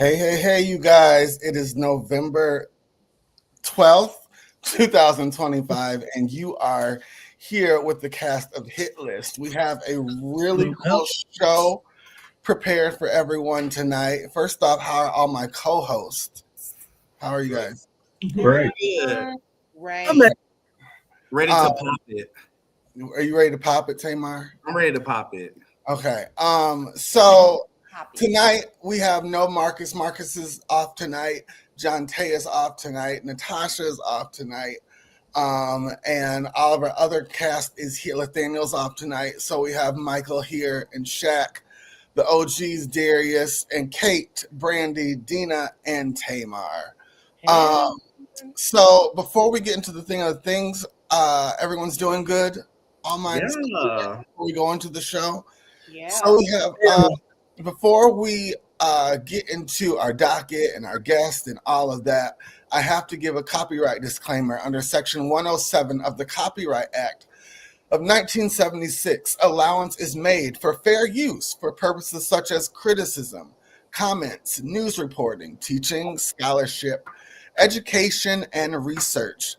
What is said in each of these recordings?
Hey, you guys. It is November 12th, 2025, and you are here with the cast of Hit List. We have a really cool show prepared for everyone tonight. First off, how are all my co-hosts? How are you guys? Great. Right. Ready to pop it. Are you ready to pop it, Tamar? I'm ready to pop it. Okay. So tonight we have no Marcus. Marcus is off tonight. John Tay is off tonight. Natasha is off tonight. And all of our other cast is here. Nathaniel's off tonight. So we have Michael here and Shaq, the OGs, Darius and Kate, Brandy, Dina, and Tamar. So before we get into the thing of things, everyone's doing good. All mine before we go into the show. Yeah. So we have before we get into our docket and our guest and all of that, I have to give a copyright disclaimer under Section 107 of the Copyright Act of 1976. Allowance is made for fair use for purposes such as criticism, comments, news reporting, teaching, scholarship, education, and research.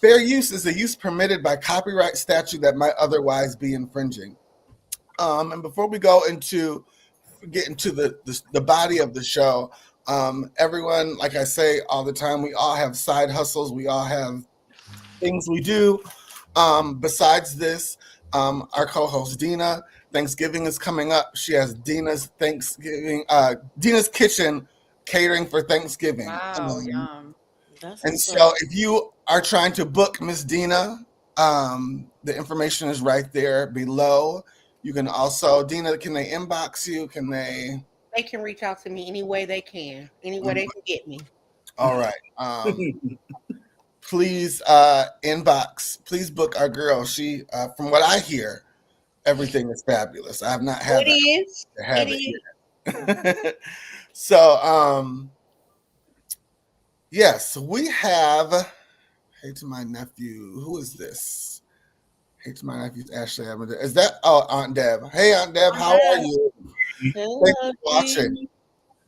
Fair use is a use permitted by copyright statute that might otherwise be infringing. And before we get into the body of the show, everyone, like I say all the time, we all have side hustles. We all have things we do. Besides this, our co-host Dina, Thanksgiving is coming up. She has Dina's Kitchen catering for Thanksgiving. Wow, yum. And so if you are trying to book Miss Dina, the information is right there below. You can also, Dina, can they inbox you? Can they? They can reach out to me any way they can, any way they can get me. All right. Please inbox. Please book our girl. She, from what I hear, everything is fabulous. I have not had it. So, yes, we have. Hey to my nephew. Who is this? Hey to my nephew, Ashleigh Abbott. Is that Aunt Deb? Hey, Aunt Deb, how are you? Thanks for watching.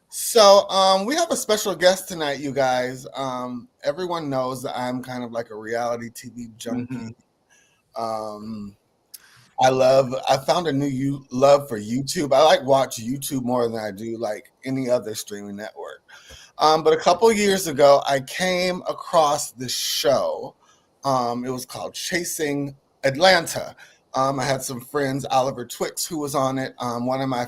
So, we have a special guest tonight, you guys. Everyone knows that I'm kind of like a reality TV junkie. I found a new love for YouTube. I watch YouTube more than I do like any other streaming network. But a couple years ago, I came across this show. It was called Chasing Atlanta. I had some friends, Oliver Twix, who was on it. One of my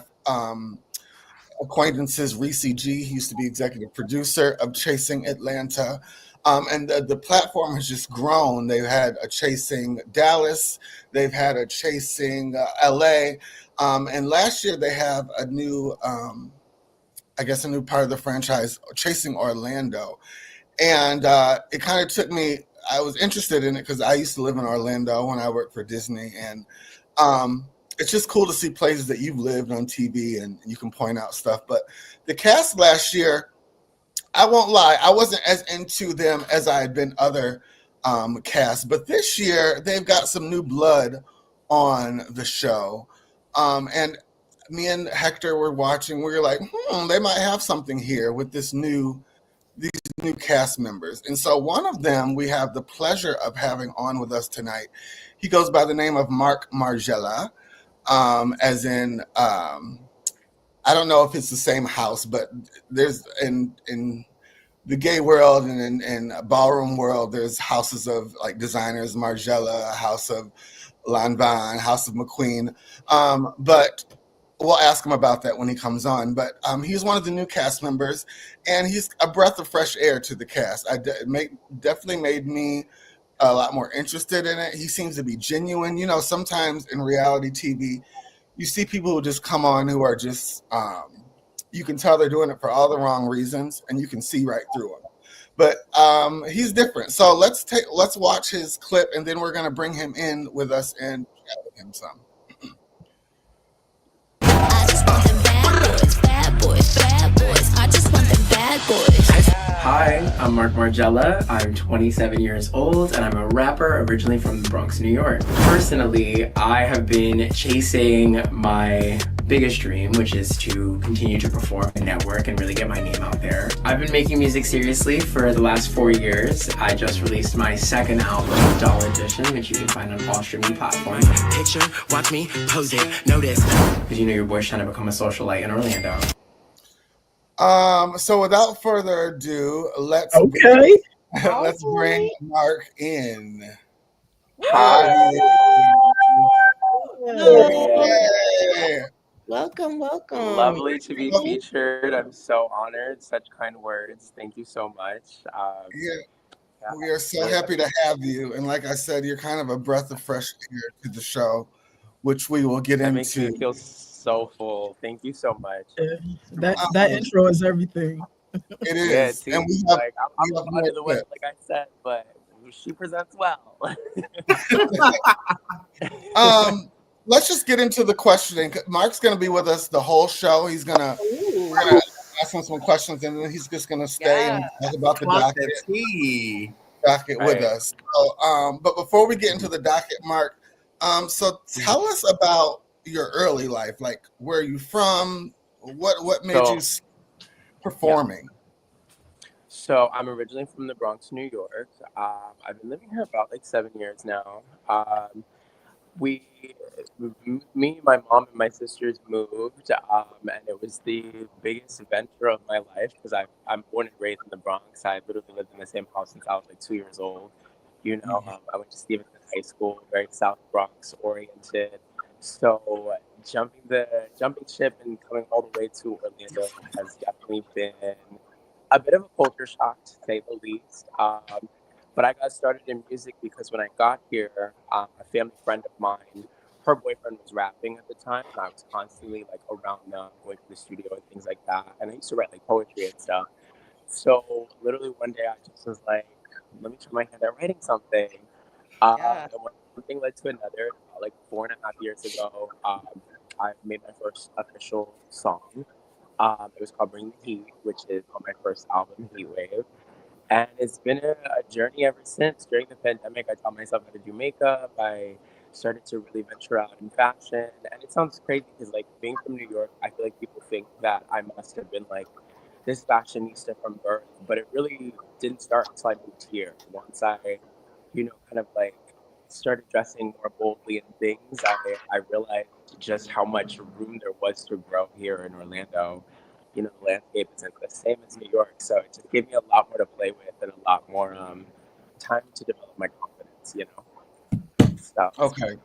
acquaintances, Reese G, he used to be executive producer of Chasing Atlanta. And the platform has just grown. They've had a Chasing Dallas. They've had a Chasing LA. And last year they have a new, a new part of the franchise, Chasing Orlando. And it kind of took me, I was interested in it because I used to live in Orlando when I worked for Disney. And it's just cool to see places that you've lived on TV and you can point out stuff. But the cast last year, I won't lie, I wasn't as into them as I had been other casts. But this year, they've got some new blood on the show. And me and Hector were watching. We were like, they might have something here with these new cast members. And so one of them we have the pleasure of having on with us tonight. He goes by the name of Margiela, as in, I don't know if it's the same house, but there's in the gay world and in ballroom world, there's houses of like designers, Margiela, House of Lanvin, House of McQueen. But we'll ask him about that when he comes on. But he's one of the new cast members, and he's a breath of fresh air to the cast. Definitely made me a lot more interested in it. He seems to be genuine. You know, sometimes in reality TV, you see people who just come on who are just, you can tell they're doing it for all the wrong reasons, and you can see right through them. But he's different. So let's watch his clip, and then we're gonna bring him in with us and chat with him some. I just want them bad boys. I just want them bad boys. Hi, I'm Marc Margiela. I'm 27 years old and I'm a rapper originally from the Bronx, New York. Personally, I have been chasing my biggest dream, which is to continue to perform and network and really get my name out there. I've been making music seriously for the last 4 years. I just released my second album, Doll Edition, which you can find on all streaming platforms. Picture, watch me, pose it, notice. Because you know your boy's trying to become a socialite in Orlando. So without further ado, let's bring Marc in. Hi. Hey. Welcome. Lovely to be featured. I'm so honored. Such kind words. Thank you so much. We are so happy to have you. And like I said, you're kind of a breath of fresh air to the show, which we will get that into. Makes me feel so full. Thank you so much. That intro is everything. It is. Yeah, too. And we have, like I'm under the weather, like I said, but she presents well. Let's just get into the questioning. Marc's going to be with us the whole show. We're going to ask him some questions, and then he's just going to stay and talk about the docket with us. So, but before we get into the docket, Marc, so tell us about your early life. Like, where are you from? What made you performing? So I'm originally from the Bronx, New York. I've been living here about like 7 years now. Me, my mom, and my sisters moved, and it was the biggest adventure of my life because I'm born and raised in the Bronx. I literally lived in the same house since I was like 2 years old. You know, I went to Stevenson High School, very South Bronx oriented. So jumping ship and coming all the way to Orlando has definitely been a bit of a culture shock, to say the least. But I got started in music because when I got here, a family friend of mine, her boyfriend was rapping at the time, and I was constantly like around them, going to the studio and things like that. And I used to write like poetry and stuff. So literally one day I just was like, let me try my hand at writing something. And one thing led to another. Like 4.5 years ago, I made my first official song. It was called Bring the Heat, which is on my first album, Heat Wave. And it's been a journey ever since. During the pandemic, I taught myself how to do makeup. I started to really venture out in fashion. And it sounds crazy because, like, being from New York, I feel like people think that I must have been, like, this fashionista from birth. But it really didn't start until I moved here. Once I, kind of, like, started dressing more boldly in things, I realized just how much room there was to grow here in Orlando. The landscape isn't the same as New York, so it just gave me a lot more to play with and a lot more time to develop my confidence. So okay.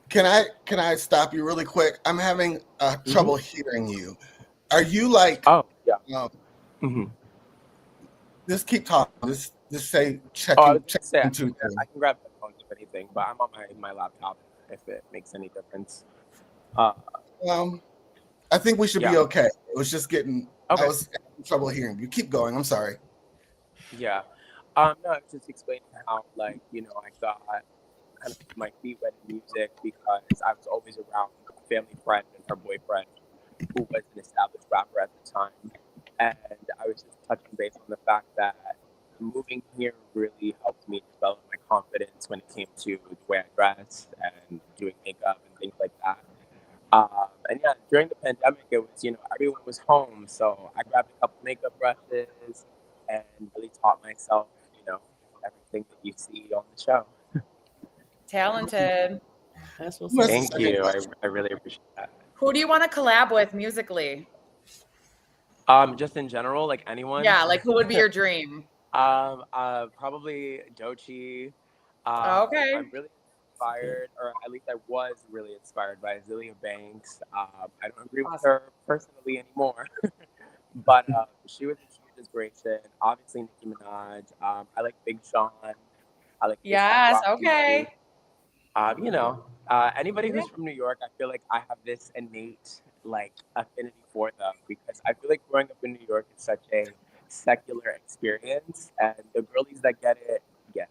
Can I stop you really quick? I'm having trouble hearing you. Are you like? Oh yeah. Just keep talking. Just say checking. I can grab the phone if anything, but I'm on my laptop if it makes any difference. I think we should be okay. It was just getting. I was having trouble hearing you. Keep going. I'm sorry. Yeah. No, I was just explaining how, like, I got kind of my feet wet in music because I was always around a family friend and her boyfriend who was an established rapper at the time. And I was just touching base on the fact that moving here really helped me develop my confidence when it came to the way I dressed and doing makeup and things like that. And yeah, during the pandemic, it was, everyone was home. So I grabbed a couple makeup brushes and really taught myself, everything that you see on the show. Talented. Thank you. I really appreciate that. Who do you want to collab with musically? Just in general, like anyone. Yeah, like who would be your dream? Probably Doechii. Okay. I'm really inspired, or at least I was really inspired by Azealia Banks. I don't agree with her personally anymore, but she was a huge inspiration. Obviously, Nicki Minaj. I like Big Sean. I like okay. Anybody who's from New York, I feel like I have this innate like affinity for them because I feel like growing up in New York is such a secular experience, and the girlies that get it. Yeah.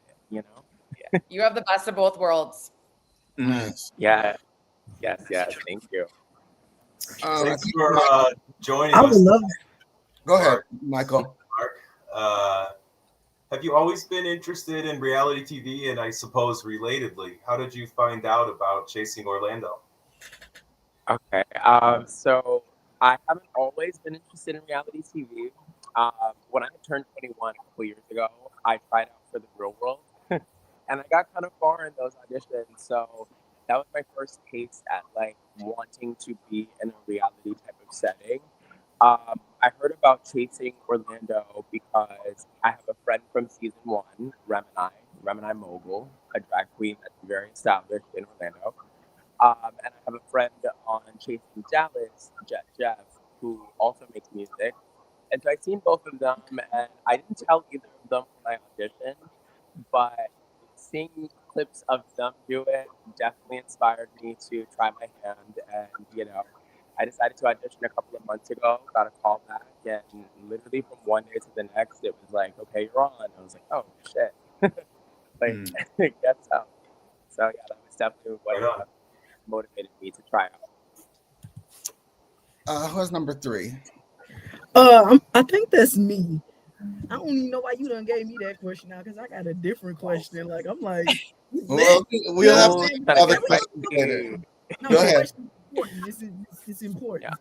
You have the best of both worlds. Nice. Yeah. Yes. Thank you. Thanks for joining I would us. love. Go ahead, Michael. Marc, have you always been interested in reality TV? And I suppose relatedly, how did you find out about Chasing Orlando? Okay. So I haven't always been interested in reality TV. When I turned 21 a couple years ago, I tried out for the Real World, and I got kind of far in those auditions. So that was my first taste at like wanting to be in a reality type of setting. I heard about Chasing Orlando because I have a friend from season one, Remini Mogul, a drag queen that's very established in Orlando. And I have a friend on Chasing Dallas, Jeff, who also makes music. And so I've seen both of them, and I didn't tell either of them when I auditioned, but seeing clips of them do it definitely inspired me to try my hand. And, I decided to audition a couple of months ago, got a call back, and literally from one day to the next, it was like, okay, you're on. I was like, oh, shit. Like, guess so. So, yeah, that was definitely what motivated me to try out. Who's number 3? I think that's me. I don't even know why you done gave me that question now because I got a different question. Like I'm like, Well, we'll have to do other questions later. No, Go the ahead. question is important. It's important.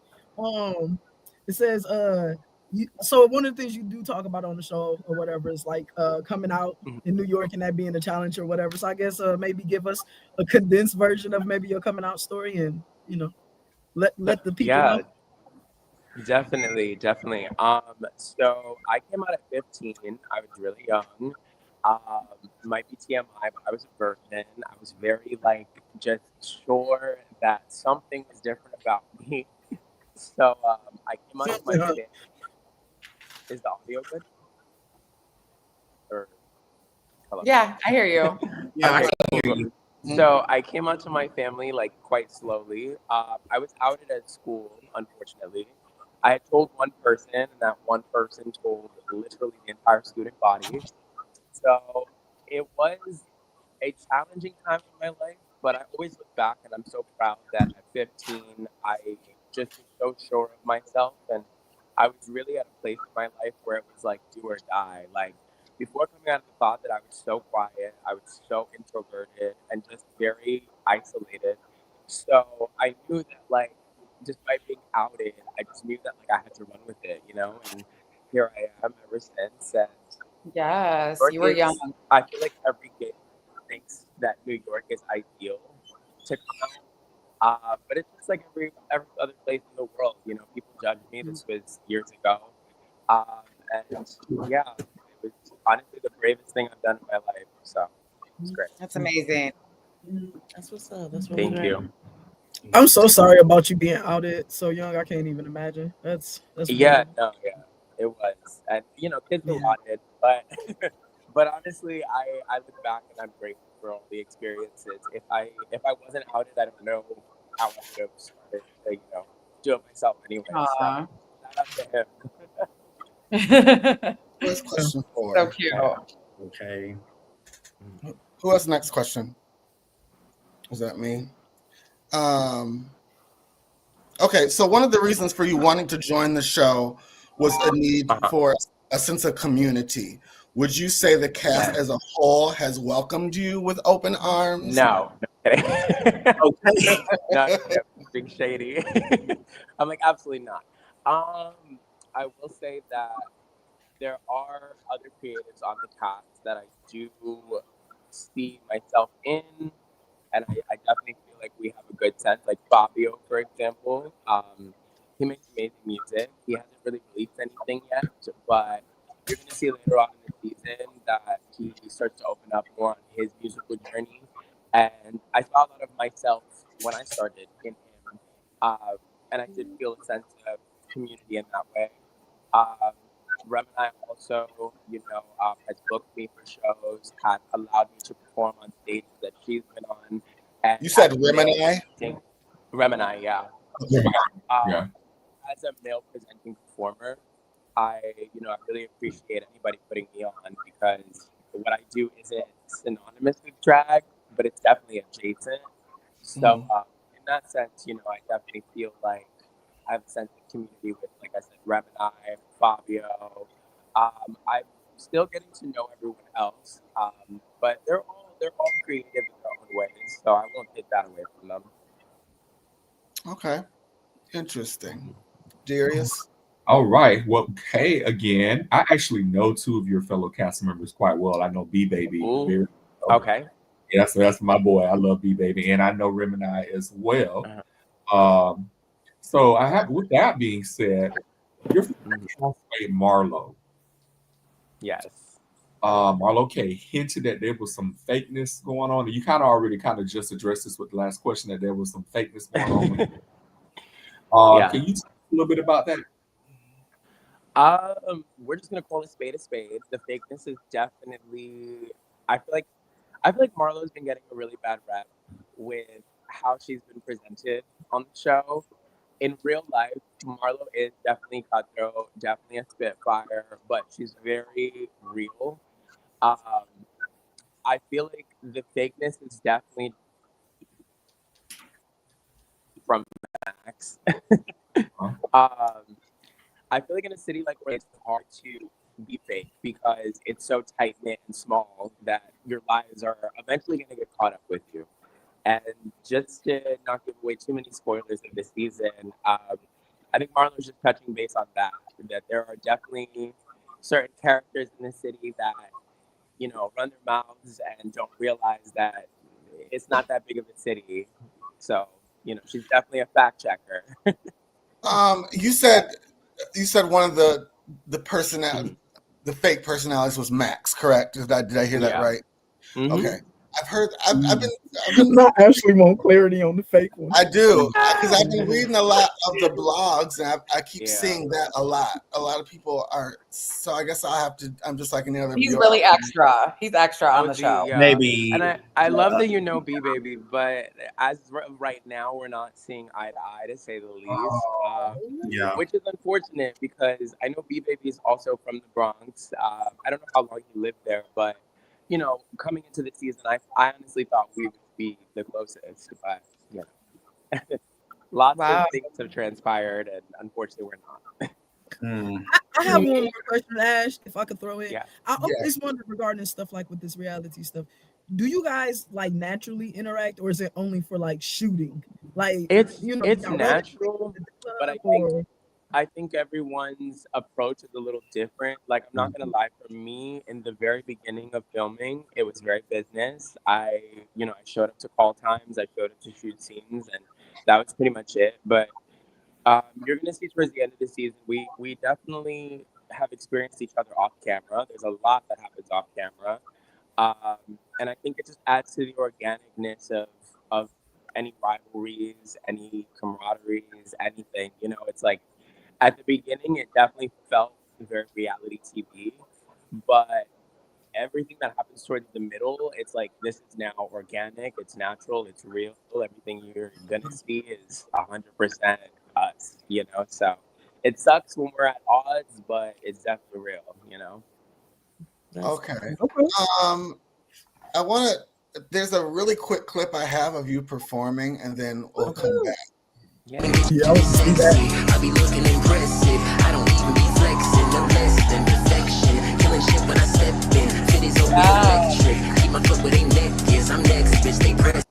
It says so one of the things you do talk about on the show or whatever is like coming out in New York and that being a challenge or whatever. So I guess maybe give us a condensed version of maybe your coming out story and let the people know. Definitely. So I came out at 15. I was really young. Might be TMI, but I was a virgin. I was very just sure that something was different about me. So I came out to my family. Is the audio good? Or hello? Yeah, I hear you. Yeah, I Okay, can hear cool. you. So I came out to my family quite slowly. I was outed at school, unfortunately. I had told one person, and that one person told literally the entire student body. So it was a challenging time in my life, but I always look back and I'm so proud that at 15, I just was so sure of myself. And I was really at a place in my life where it was like do or die. Like before coming out of the closet, I was so quiet, I was so introverted and just very isolated. So I knew that despite being outed, I just knew that I had to run with it, and here I am ever since. And Yes, York you were young. I feel like every gay thinks that New York is ideal to come out. But it's just like every other place in the world. People judge me. This was years ago. And yeah, it was honestly the bravest thing I've done in my life. So it's great. That's amazing. That's what's up. That's what Thank you. I'm so sorry about you being outed so young. I can't even imagine. That's Yeah, brutal. no, yeah, it was. And kids are wanted, but but honestly, I look back and I'm grateful for all the experiences. If I wasn't outed, I don't know how I would have started to do it myself anyway. So Aw. shout out to him. Who's question 4? So cute. Okay. Who has the next question? Is that me? Okay, so one of the reasons for you wanting to join the show was a need for a sense of community. Would you say the cast as a whole has welcomed you with open arms? No kidding. Okay. No, being shady. I'm like absolutely not. I will say that there are other creatives on the cast that I do see myself in, and I definitely feel like we have a good sense. Like Fabio, for example, he makes amazing music. He hasn't really released anything yet, but you're gonna see later on in the season that he starts to open up more on his musical journey. And I saw a lot of myself when I started in him, and I did feel a sense of community in that way. Um, Remini also, has booked me for shows, has allowed me to perform on stages that she's been on. And You said as a male Remini? Remini, yeah. Yeah. As a male presenting performer, I really appreciate anybody putting me on because what I do isn't synonymous with drag, but it's definitely adjacent. So in that sense, I definitely feel like I have a sense of community with, like I said, Remini, Fabio. I'm still getting to know everyone else, but they're all creative in their own ways, so I won't take that away from them. Okay. Interesting. Darius? All right. Well, hey, again, I actually know two of your fellow cast members quite well. I know B Baby very well. Okay. Yeah, so that's my boy. I love B Baby, and I know Rim and I as well. So I have. With that being said, your housemate Marlo. Yes. Marlo K hinted that there was some fakeness going on. You kind of already just addressed this with the last question that there was some fakeness going on. Can you talk a little bit about that? We're just gonna call a spade a spade. The fakeness is definitely. I feel like Marlo's been getting a really bad rep with how she's been presented on the show. In real life, Marlo is definitely cutthroat, definitely a spitfire, but she's very real. I feel like the fakeness is definitely from Max. I feel like in a city like Orlando, it's hard to be fake because it's so tight knit and small that your lies are eventually going to get caught up with you. And just to not give away too many spoilers of this season, I think Marlo's just touching base on that there are definitely certain characters in the city that, run their mouths and don't realize that it's not that big of a city. So, she's definitely a fact checker. You said one of the personality, the fake personalities was Max, correct? Did I hear that right? Mm-hmm. Okay. I've been Not Ashleigh want clarity on the fake one. I do, because I've been reading a lot of the blogs, and I keep seeing that a lot. A lot of people are, so I guess I have to. I'm just like any other. He's really extra. He's extra on the show. Maybe. And I love that B Baby, but as right now, we're not seeing eye to eye, to say the least. Which is unfortunate because I know B Baby is also from the Bronx. I don't know how long he lived there, but coming into the season, I honestly thought we would be the closest, but lots of things have transpired, and unfortunately, we're not. I have one more question, Ash, if I could throw it. Yeah. I always wonder regarding stuff like with this reality stuff. Do you guys like naturally interact, or is it only for like shooting? Like it's y'all natural, but I think everyone's approach is a little different. Like, I'm not gonna lie, for me, in the very beginning of filming, it was very business. I showed up to call times, I showed up to shoot scenes, and that was pretty much it. But you're gonna see towards the end of the season, we definitely have experienced each other off camera. There's a lot that happens off camera, and I think it just adds to the organicness of any rivalries, any camaraderies, anything. It's like, at the beginning, it definitely felt very reality TV, but everything that happens towards the middle, it's like, this is now organic, it's natural, it's real. Everything you're gonna see is 100% us, So it sucks when we're at odds, but it's definitely real, Okay. I want to. There's a really quick clip I have of you performing, and then we'll come back. Yeah, I be looking impressive. I don't even be flexing, no less than perfection. Killing shit when I step in. Cities over electric. Keep my foot where they neck is. I'm next, bitch. They press.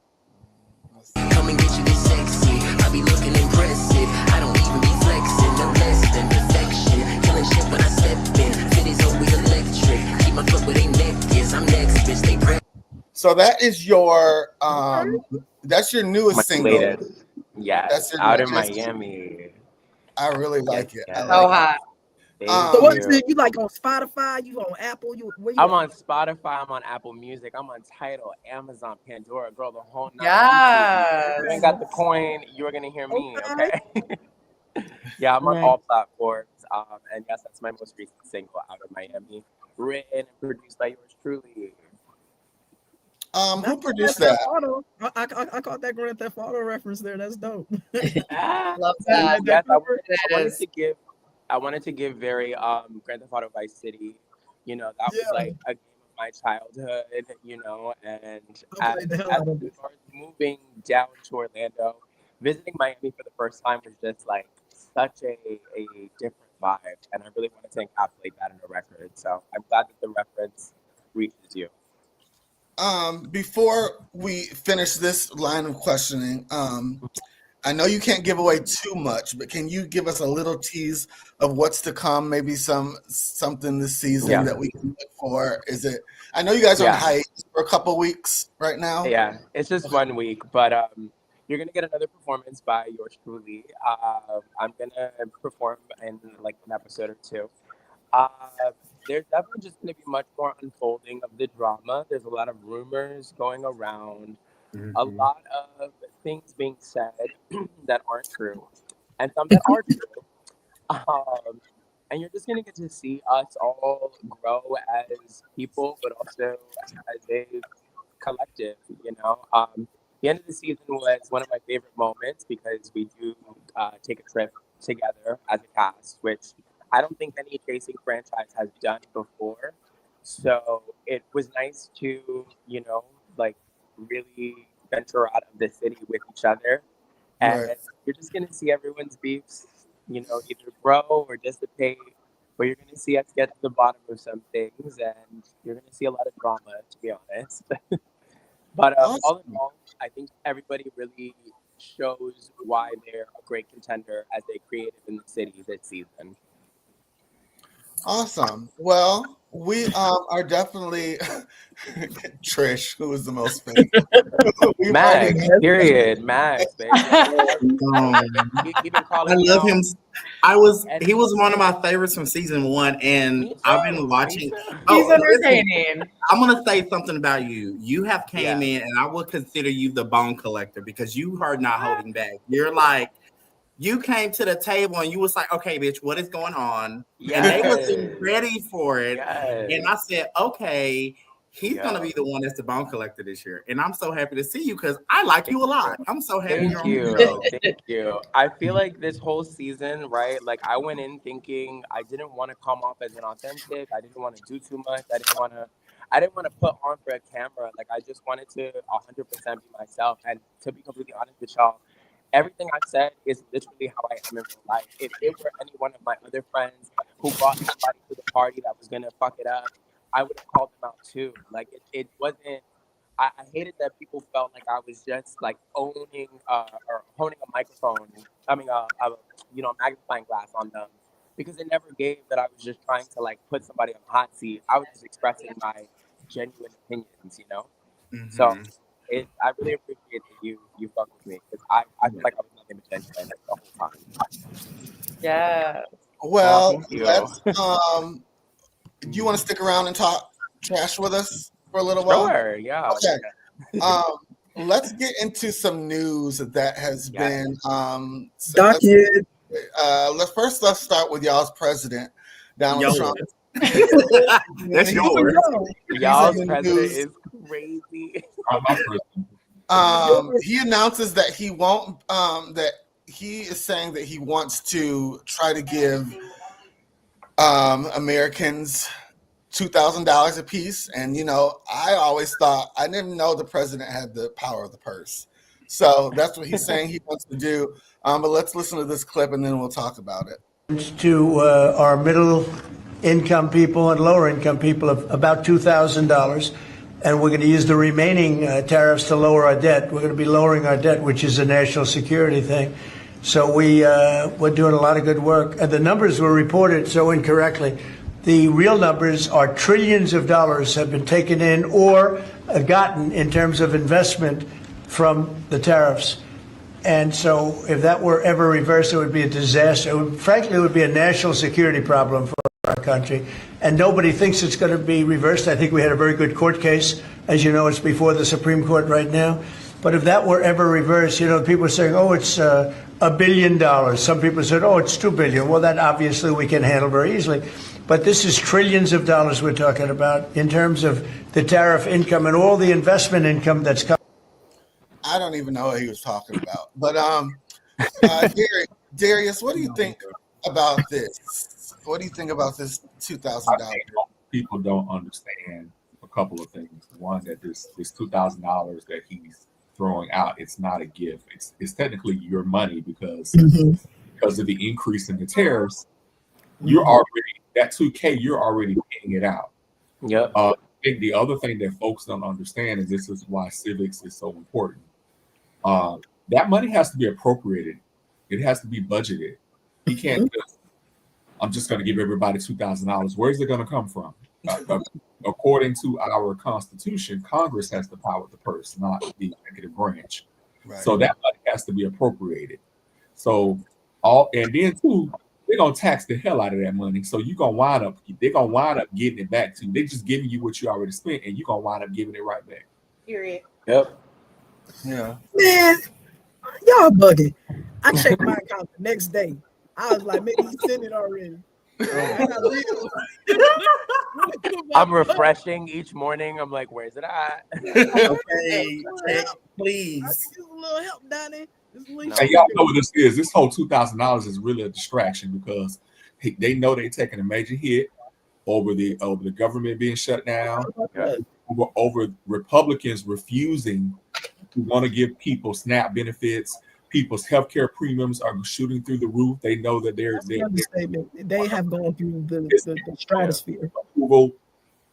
Come and get you this sexy. I be looking impressive. I don't even be flexing, no less than perfection. Killing shit when I step in. Cities over electric. Keep my foot where they neck is. I'm next, bitch. They press. So that is your that's your newest single. Latest. Yeah, that's out in Miami. I really like it. Yeah. Hot. So what is it? You like on Spotify? You on Apple? I'm on Spotify. I'm on Apple Music. I'm on Tidal, Amazon, Pandora. Girl, the whole night. Yes. If you ain't got the coin, you're gonna hear me. Okay. Yeah, I'm on all platforms. And yes, that's my most recent single, Out of Miami, written and produced by yours truly. Who produced that? I caught that Grand Theft Auto reference there. That's dope. Love that. Yes, I wanted to give very Grand Theft Auto Vice City. That was like a game of my childhood. And as we started moving down to Orlando, visiting Miami for the first time was just like such a different vibe, and I really wanted to encapsulate that in a record. So I'm glad that the reference reaches you. Before we finish this line of questioning, I know you can't give away too much, but can you give us a little tease of what's to come? Maybe something this season that we can look for. Is it? I know you guys are on hiatus for a couple weeks right now. Yeah, it's just 1 week, but you're gonna get another performance by yours truly. I'm gonna perform in like an episode or two. There's definitely just gonna be much more unfolding of the drama. There's a lot of rumors going around, a lot of things being said that aren't true, and some that are true. And you're just gonna get to see us all grow as people, but also as a collective. The end of the season was one of my favorite moments because we do take a trip together as a cast, which I don't think any chasing franchise has done before. So it was nice to, like really venture out of the city with each other. And you're just going to see everyone's beefs, either grow or dissipate, but you're going to see us get to the bottom of some things, and you're going to see a lot of drama, to be honest. But all in all, I think everybody really shows why they're a great contender as a creative in the city this season. Awesome. Well, we are definitely Trish, who was the most famous. Max, period. Max, baby. I love him. He was one of my favorites from season 1, and I've been watching. He's entertaining. I'm gonna say something about you. You have came in, and I would consider you the bone collector because you are not holding back. You're like, you came to the table and you was like, okay, bitch, what is going on? And they wasn't ready for it. And I said, okay, he's gonna be the one that's the bone collector this year. And I'm so happy to see you because I like you a lot. I'm so happy Thank you. Thank you. I feel like this whole season, right? Like I went in thinking I didn't want to come off as inauthentic. I didn't want to do too much. I didn't want to put on for a camera. Like I just wanted to 100% be myself. And to be completely honest with y'all, everything I said is literally how I am in real life. If it were any one of my other friends who brought somebody to the party that was gonna fuck it up, I would have called them out too. Like it wasn't. I hated that people felt like I was just like owning or honing a microphone. I mean, a magnifying glass on them, because it never gave that I was just trying to like put somebody on the hot seat. I was just expressing my genuine opinions, So. I really appreciate that you fuck with me because I feel like I was nothing but genuine the whole time. Yeah. Well, let's, do you want to stick around and talk trash with us for a little while? Sure, yeah. Okay. Let's get into some news that has been let's start with y'all's president, Donald Trump. That's yours. Y'all's president is crazy. He announces that he won't. That he is saying that he wants to try to give Americans $2,000 a piece. And I always thought, I didn't know the president had the power of the purse. So that's what he's saying he wants to do. But let's listen to this clip and then we'll talk about it. To our middle income people and lower income people of about $2,000. And we're going to use the remaining tariffs to lower our debt. We're going to be lowering our debt, which is a national security thing. So we're doing a lot of good work. And the numbers were reported so incorrectly. The real numbers are trillions of dollars have been taken in or gotten in terms of investment from the tariffs. And so if that were ever reversed, it would be a disaster. Frankly, it would be a national security problem for our country. And nobody thinks it's going to be reversed. I think we had a very good court case. As you know, it's before the Supreme Court right now. But if that were ever reversed, people are saying, oh, it's $1 billion. Some people said, oh, it's $2 billion. Well, that obviously we can handle very easily. But this is trillions of dollars we're talking about in terms of the tariff income and all the investment income that's coming. I don't even know what he was talking about. But Darius, what do you think about this? What do you think about this $2,000? People don't understand a couple of things. One, that this $2,000 that he's throwing out, it's not a gift. It's technically your money because of the increase in the tariffs. You're already that $2K. You're already paying it out. Yep. I think the other thing that folks don't understand, and this is why civics is so important. that money has to be appropriated. It has to be budgeted. He can't just, I'm just going to give everybody $2,000. Where's it going to come from? According to our Constitution, Congress has the power of the purse, not the executive branch. Right. So that money has to be appropriated. So and then too, they're gonna tax the hell out of that money. So they're gonna wind up getting it back to you. They're just giving you what you already spent, and you're gonna wind up giving it right back. Period. Yep. Yeah. Man, y'all bugging. I checked my account the next day. I was like, maybe he sent it already. I'm refreshing each morning. I'm like, where's it at? Okay, check, please. I need a little help, Donnie. And y'all know what this is. This whole $2,000 is really a distraction because they know they're taking a major hit over the government being shut down, over Republicans refusing to want to give people SNAP benefits. People's healthcare premiums are shooting through the roof. They know that they have gone through the stratosphere. Approval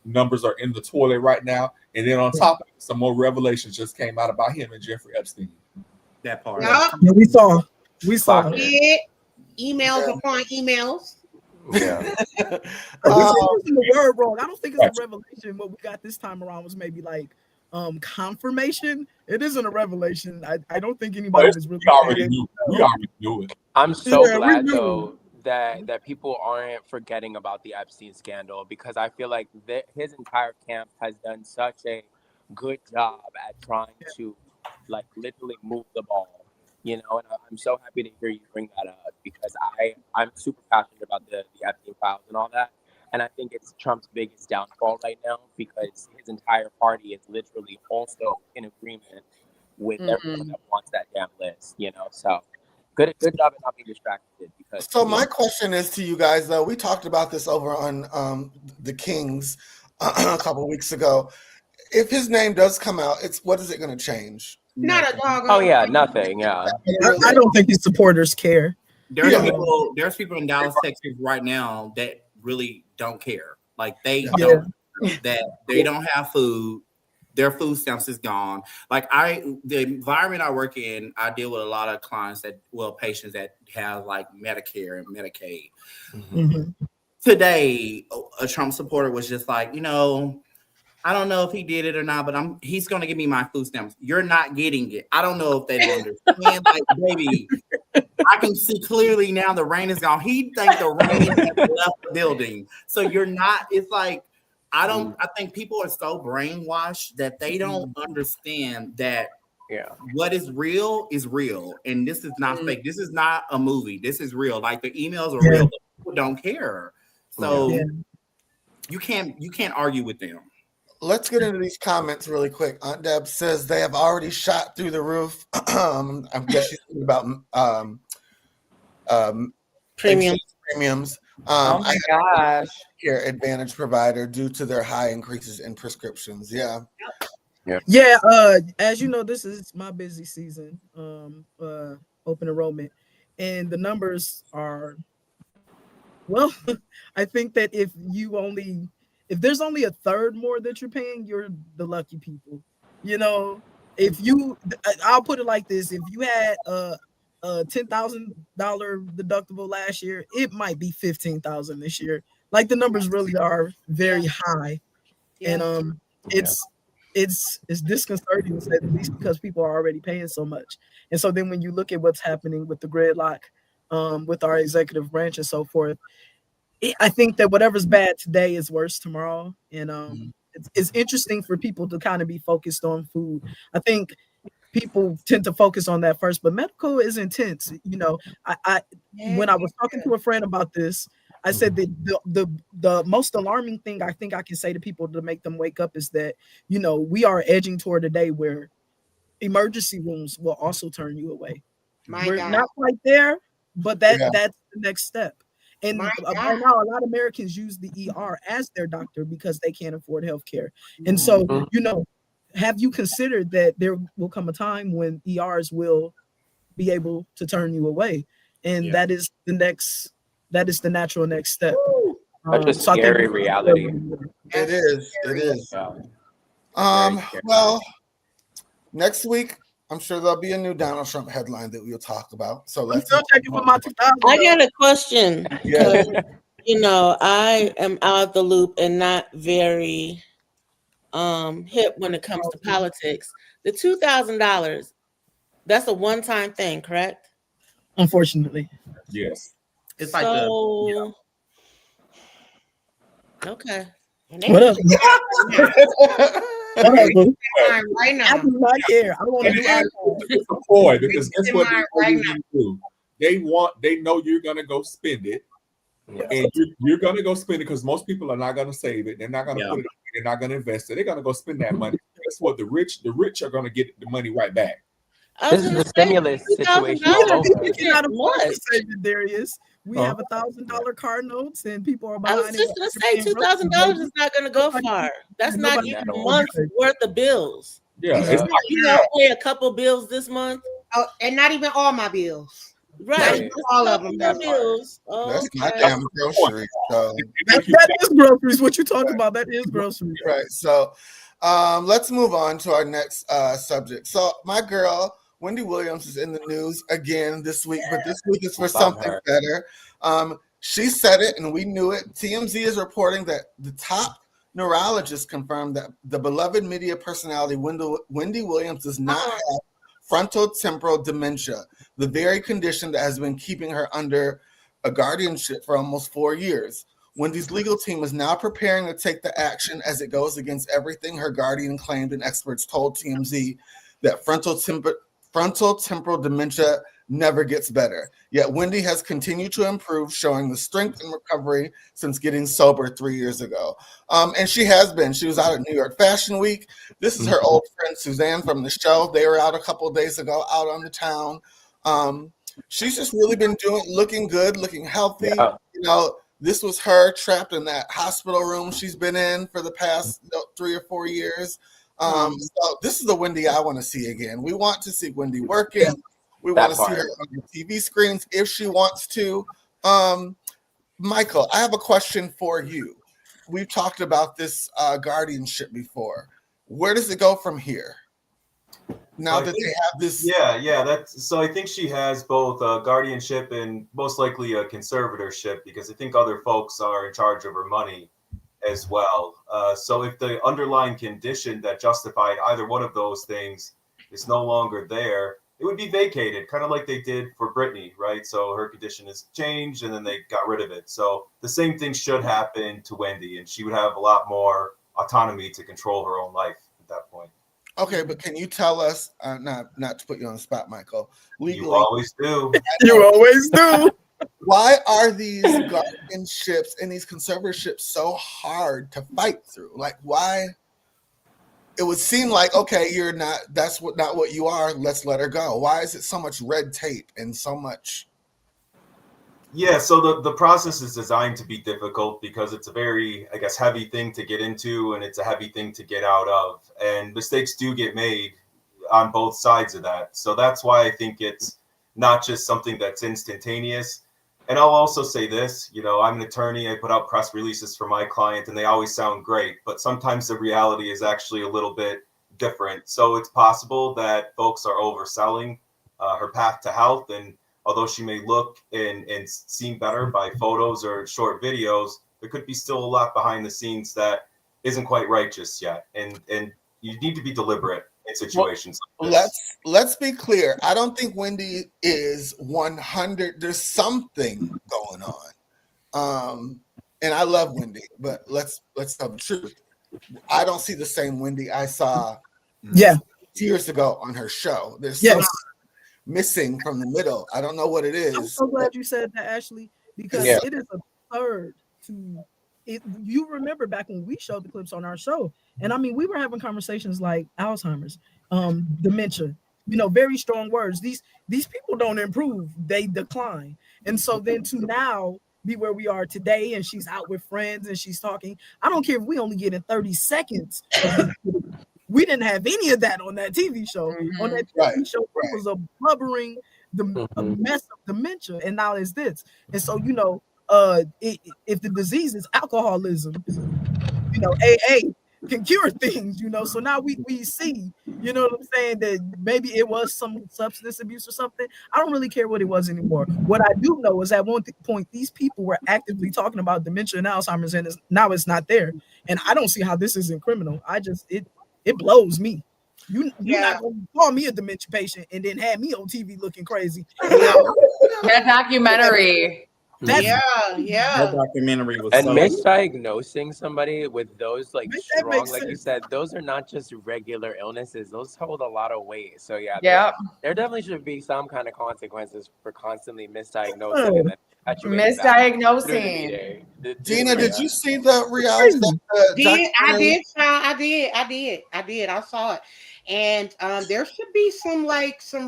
numbers are in the toilet right now. And then on top of it, some more revelations just came out about him and Jeffrey Epstein. That part. Yeah, we saw. Yeah. Emails upon emails. Yeah. We're using the word wrong. I don't think it's a revelation. What we got this time around was maybe like confirmation. It isn't a revelation. I don't think anybody was really. We already knew it. I'm so glad though that people aren't forgetting about the Epstein scandal, because I feel like his entire camp has done such a good job at trying to like literally move the ball, you know. And I'm so happy to hear you bring that up, because I'm super passionate about the Epstein files and all that. And I think it's Trump's biggest downfall right now, because his entire party is literally also in agreement with everyone that wants that damn list, you know. So good job at not being distracted. Because so my question is to you guys, though. We talked about this over on the Kings a couple of weeks ago. If his name does come out, what is it going to change? Not a dog. Oh yeah, nothing. Yeah. I don't think his supporters care. There's people in Dallas, Texas right now that really don't care. Like they don't have food. Their food stamps is gone. Like the environment I work in, I deal with a lot of clients patients that have like Medicare and Medicaid. Mm-hmm. Today, a Trump supporter was just like, I don't know if he did it or not, but he's going to give me my food stamps. You're not getting it. I don't know if they understand. Like, baby, I can see clearly now the rain is gone. He thinks the rain has left the building. So you're not, it's like, I think people are so brainwashed that they don't understand that what is real. And this is not fake. This is not a movie. This is real. Like the emails are real, but people don't care. So you can't argue with them. Let's get into these comments really quick. Aunt Deb says they have already shot through the roof. I guess she's thinking about premiums. Oh my gosh. Care Advantage provider due to their high increases in prescriptions. Yeah. As you know, this is my busy season, open enrollment, and the numbers are, well, I think that if there's only a third more that you're paying, you're the lucky people. I'll put it like this: if you had a $10,000 deductible last year, it might be $15,000 this year. Like the numbers really are very high, and it's disconcerting, at least because people are already paying so much. And so then when you look at what's happening with the gridlock, with our executive branch and so forth, I think that whatever's bad today is worse tomorrow. And it's interesting for people to kind of be focused on food. I think people tend to focus on that first, but medical is intense. When I was talking to a friend about this, I said that the most alarming thing I think I can say to people to make them wake up is that, we are edging toward a day where emergency rooms will also turn you away. We're not quite there, but that's the next step. And right now, a lot of Americans use the ER as their doctor because they can't afford healthcare. And so, have you considered that there will come a time when ERs will be able to turn you away? And that is the natural next step. That's a scary reality. It is. Well, next week, I'm sure there'll be a new Donald Trump headline that we'll talk about. So let's still checking for my 2000. I got a question. Yeah. I am out of the loop and not very hip when it comes to politics. The $2,000, that's a one-time thing, correct? Unfortunately. Yes. It's so, like the okay. What up? Right now. I do not care. I want to do It's a ploy because guess what they do? They know you're gonna go spend it. And you're gonna go spend it because most people are not gonna save it. They're not gonna put it. They're not gonna invest it. They're gonna go spend that money. Guess what? The rich are gonna get the money right back. This is the stimulus situation. We cannot afford to save it, Darius. We have $1,000 car notes, and people are buying. I was just gonna say $2,000 is not gonna go far. That's not even a month's worth of bills. Yeah, you know, pay a couple bills this month, and not even all my bills. Right? Not all of them. Bills. That's my damn groceries. So that is groceries. What you talking about? That is groceries. Right. So let's move on to our next subject. So my girl Wendy Williams is in the news again this week, but this week is for something better. She said it, and we knew it. TMZ is reporting that the top neurologist confirmed that the beloved media personality Wendy Williams does not have frontotemporal dementia, the very condition that has been keeping her under a guardianship for almost 4 years. Wendy's legal team is now preparing to take the action as it goes against everything her guardian claimed, and experts told TMZ that frontotemporal dementia never gets better. Yet Wendy has continued to improve, showing the strength and recovery since getting sober 3 years ago. And she has been. She was out at New York Fashion Week. This is her old friend Suzanne from the show. They were out a couple of days ago, out on the town. She's just really been looking good, looking healthy. Yeah. You know, this was her trapped in that hospital room she's been in for the past 3 or 4 years. So this is the Wendy I want to see again. We want to see Wendy working. We want to see her on the TV screens if she wants to. Michael, I have a question for you. We've talked about this guardianship before. Where does it go from here? Now that they have this. So I think she has both guardianship and most likely a conservatorship, because I think other folks are in charge of her money as well. So if the underlying condition that justified either one of those things is no longer there, it would be vacated, kind of like they did for Britney, right? So her condition has changed and then they got rid of it. So the same thing should happen to Wendy, and she would have a lot more autonomy to control her own life at that point. Okay, but can you tell us, not to put you on the spot, Michael, legally, You always do. You always do. Why are these guardianships and these conservatorships so hard to fight through? Like, why? It would seem like, okay, you're not, not what you are. Let's let her go. Why is it so much red tape and so much? Yeah, so the process is designed to be difficult because it's a very, I guess, heavy thing to get into, and it's a heavy thing to get out of. And mistakes do get made on both sides of that. So that's why I think it's not just something that's instantaneous. And I'll also say this, you know, I'm an attorney. I put out press releases for my client and they always sound great, but sometimes the reality is actually a little bit different. So it's possible that folks are overselling her path to health. And although she may look and seem better by photos or short videos, there could be still a lot behind the scenes that isn't quite right just yet. And you need to be deliberate in situations like this. Let's be clear. I don't think Wendy is 100. There's something going on. And I love Wendy, but let's tell the truth. I don't see the same Wendy I saw years ago on her show. There's something missing from the middle. I don't know what it is. I'm so glad you said that, Ashleigh, because it is absurd to it. You remember back when we showed the clips on our show, and I mean, we were having conversations like Alzheimer's, dementia, you know, very strong words. These people don't improve, they decline. And so then to now be where we are today, and she's out with friends and she's talking. I don't care if we only get in 30 seconds. We didn't have any of that on that TV show. On that TV show, it was a blubbering a mess of dementia, and now it's this. And so, you know, if the disease is alcoholism, you know, AA, can cure things, you know. So now we see, you know what I'm saying, that maybe it was some substance abuse or something. I don't really care what it was anymore. What I do know is at one point these people were actively talking about dementia and Alzheimer's, and now it's not there. And I don't see how this isn't criminal. It blows me. You're not gonna call me a dementia patient and then have me on TV looking crazy. That documentary. That documentary was And so misdiagnosing somebody with those like strong, makes like you sense. said, those are not just regular illnesses. Those hold a lot of weight. So yeah, there definitely should be some kind of consequences for constantly misdiagnosing and then Misdiagnosing. Dina, did you see the reality? I did. I saw it, and there should be some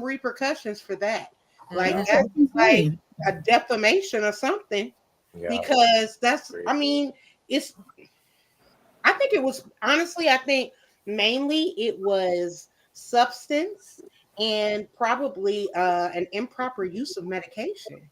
repercussions for that, like that's like a defamation or something, because that's. I mean, it's. I think it was honestly. I think mainly it was substance and probably an improper use of medication.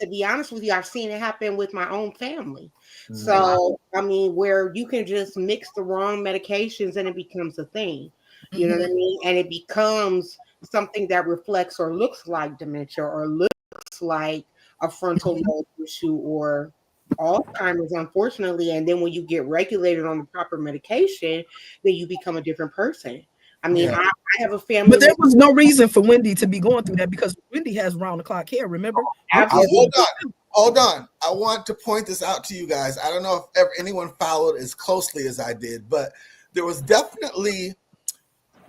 To be honest with you, I've seen it happen with my own family. So, I mean, where you can just mix the wrong medications and it becomes a thing. You know what I mean? And it becomes something that reflects or looks like dementia or looks like a frontal lobe issue or Alzheimer's, unfortunately. And then when you get regulated on the proper medication, then you become a different person. I mean, I have a family. But there was no reason for Wendy to be going through that because Wendy has round the clock care, remember? Hold on. I want to point this out to you guys. I don't know if anyone followed as closely as I did, but there was definitely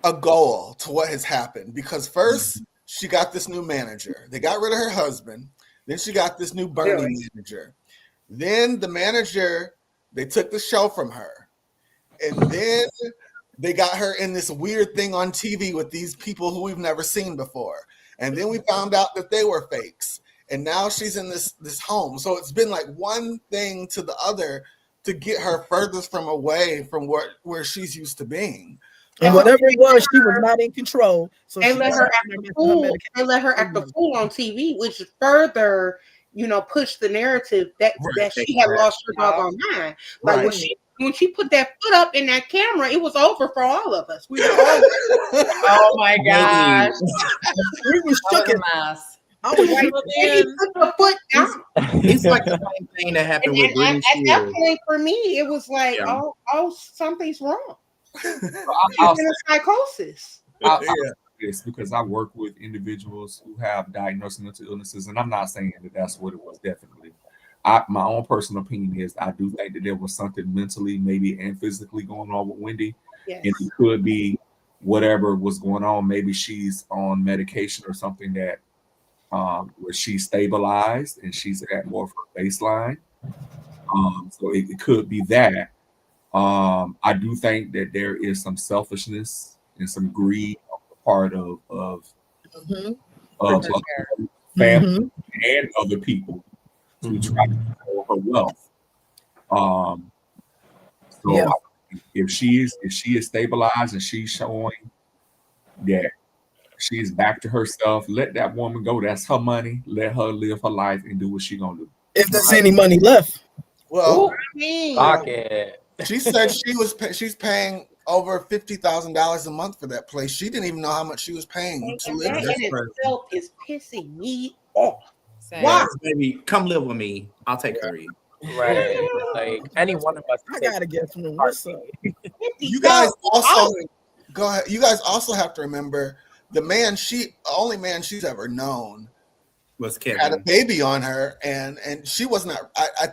a goal to what has happened because first she got this new manager. They got rid of her husband. Then she got this new Bernie manager. Then the manager, they took the show from her. And then they got her in this weird thing on TV with these people who we've never seen before. And then we found out that they were fakes. And now she's in this home. So it's been like one thing to the other to get her furthest from away from where she's used to being. And whatever it was, she was not in control. So they let her act a fool. They let her act a fool on TV, which further, pushed the narrative that she had lost her doggone mind. Like when she put that foot up in that camera, it was over for all of us. We were all oh my gosh. We were shook in mess. I was like, he put the foot down. It's like the same thing that happened with Britney Spears. At that point, for me, it was like, oh, something's wrong. She's in a psychosis. It's because I work with individuals who have diagnosed mental illnesses, and I'm not saying that that's what it was. Definitely, my own personal opinion is I do think that there was something mentally, maybe and physically going on with Wendy, and it could be whatever was going on. Maybe she's on medication or something that where she's stabilized and she's at more of her baseline. So it could be that. I do think that there is some selfishness and some greed on the part of family and other people to try to control her wealth. If she is stabilized and she's showing that she's back to herself, let that woman go. That's her money. Let her live her life and do what she's gonna do. If there's any money left. Well, pocket. She said she's paying over $50,000 a month for that place. She didn't even know how much she was paying to live there. That in itself is pissing me off. Why? Baby, come live with me. I'll take care of you. Right. Like any one of us. I gotta get from what's up. You guys also go ahead. You guys also have to remember the only man she's ever known was Kevin. Had a baby on her, and she was not. I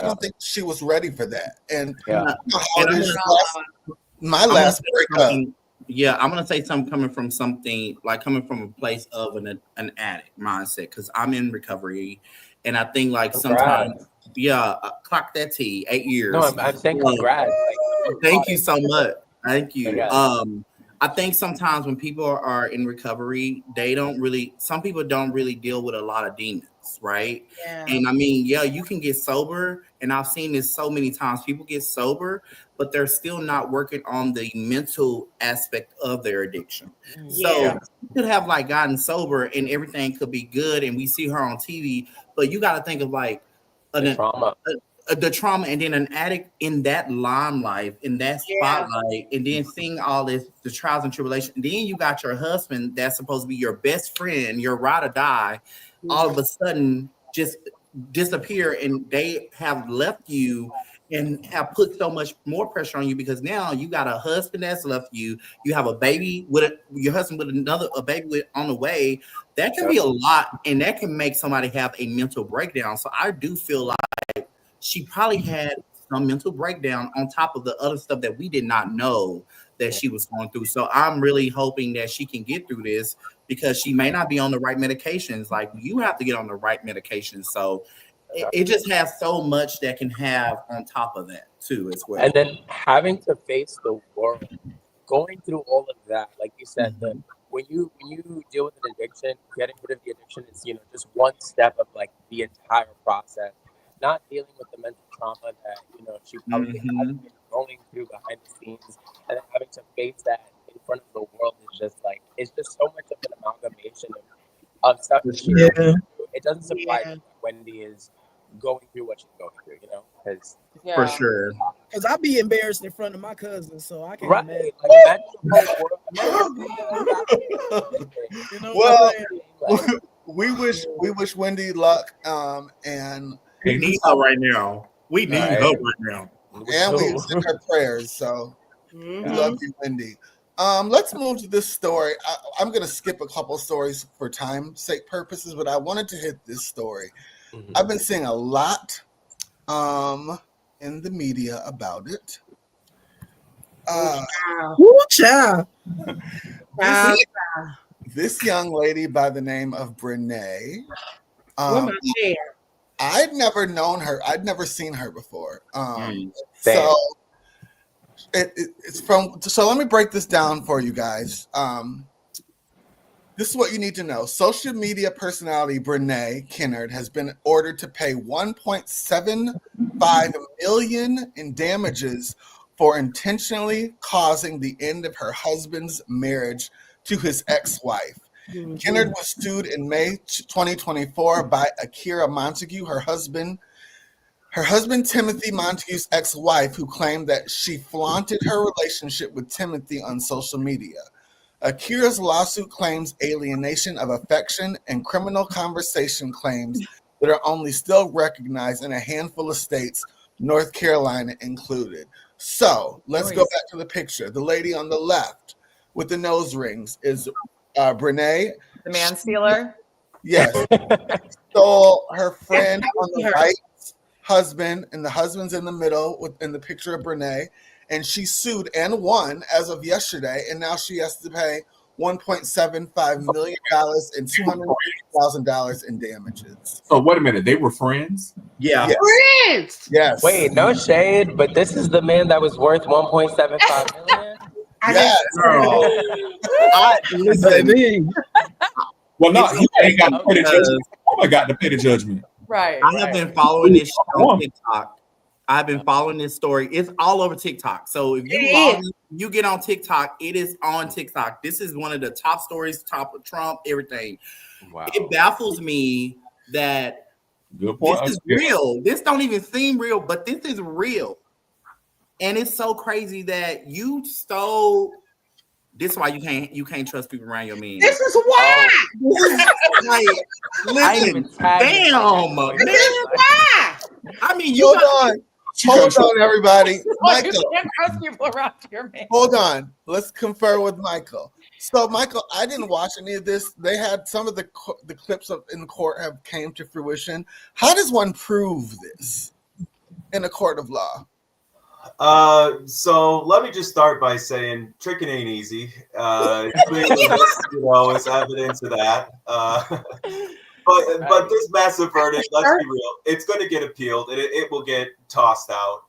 don't think she was ready for that. And my last breakup. Yeah, I'm gonna say something coming from a place of an addict mindset because I'm in recovery, and I think sometimes, clock that T, 8 years. No, I'm saying congrats. Thank you so much. Thank you. I think sometimes when people are in recovery, some people don't really deal with a lot of demons, right? Yeah. And I mean, you can get sober, and I've seen this so many times. People get sober, but they're still not working on the mental aspect of their addiction. Yeah. So you could have gotten sober and everything could be good, and we see her on TV, but you got to think of trauma. the trauma, and then an addict in that limelight, in that spotlight, and then seeing all this, the trials and tribulations. And then you got your husband that's supposed to be your best friend, your ride or die, all of a sudden just disappear, and they have left you and have put so much more pressure on you because now you got a husband that's left you. You have a baby with your husband with a baby on the way. That can be a lot, and that can make somebody have a mental breakdown. So I do feel like she probably had some mental breakdown on top of the other stuff that we did not know that she was going through. So I'm really hoping that she can get through this because she may not be on the right medications. Like, you have to get on the right medications. So it just has so much that can have on top of that too as well. And then having to face the world, going through all of that, like you said, that when you deal with an addiction, getting rid of the addiction is, just one step of like the entire process. Not dealing with the mental trauma that she probably has been going through behind the scenes, and then having to face that in front of the world is just like, it's just so much of an amalgamation of stuff. It doesn't surprise me that Wendy is going through what she's going through, because for sure. Because I'd be embarrassed in front of my cousins, so I can't imagine. Well, we wish Wendy luck, and we need her right now. We need her right now, and we send her prayers. So we love you, Wendy. Let's move to this story. I'm going to skip a couple stories for time's sake purposes, but I wanted to hit this story. I've been seeing a lot in the media about it. This young lady by the name of Brene. I'd never known her. I'd never seen her before. So it's from. So let me break this down for you guys. This is what you need to know. Social media personality Brene Kennard has been ordered to pay $1.75 million in damages for intentionally causing the end of her husband's marriage to his ex-wife. Kennard was sued in May 2024 by Akira Montague, her husband Timothy Montague's ex-wife, who claimed that she flaunted her relationship with Timothy on social media. Akira's lawsuit claims alienation of affection and criminal conversation claims that are only still recognized in a handful of states, North Carolina included. So let's go back to the picture. The lady on the left with the nose rings is Brene. The man stealer? Yes. Stole her friend on the right husband, and the husband's in the middle in the picture of Brene. And she sued and won as of yesterday, and now she has to pay $1.75 million and $250,000 in damages. So wait a minute, they were friends? Yeah. Yes. Friends. Yes. Wait, no shade, but this is the man that was worth $1.75 million. Yes. Listen. Well, no, he ain't got to pay the judgment. I got to pay the judgment. Right. I have been following this on TikTok. I've been following this story. It's all over TikTok. So if you get on TikTok, it is on TikTok. This is one of the top stories, top of Trump, everything. Wow. It baffles me that this is real. This don't even seem real, but this is real. And it's so crazy that you stole. This is why you can't trust people around your man. This is why. Like, listen, damn. This is why. I mean, Hold on, everybody. Michael, you can't trust people around your man. hold on. Let's confer with Michael. So, Michael, I didn't watch any of this. They had some of the clips in the court have came to fruition. How does one prove this in a court of law? So let me just start by saying tricking ain't easy. Clearly, is evidence of that. But this massive verdict, let's be real, it's going to get appealed and it will get tossed out.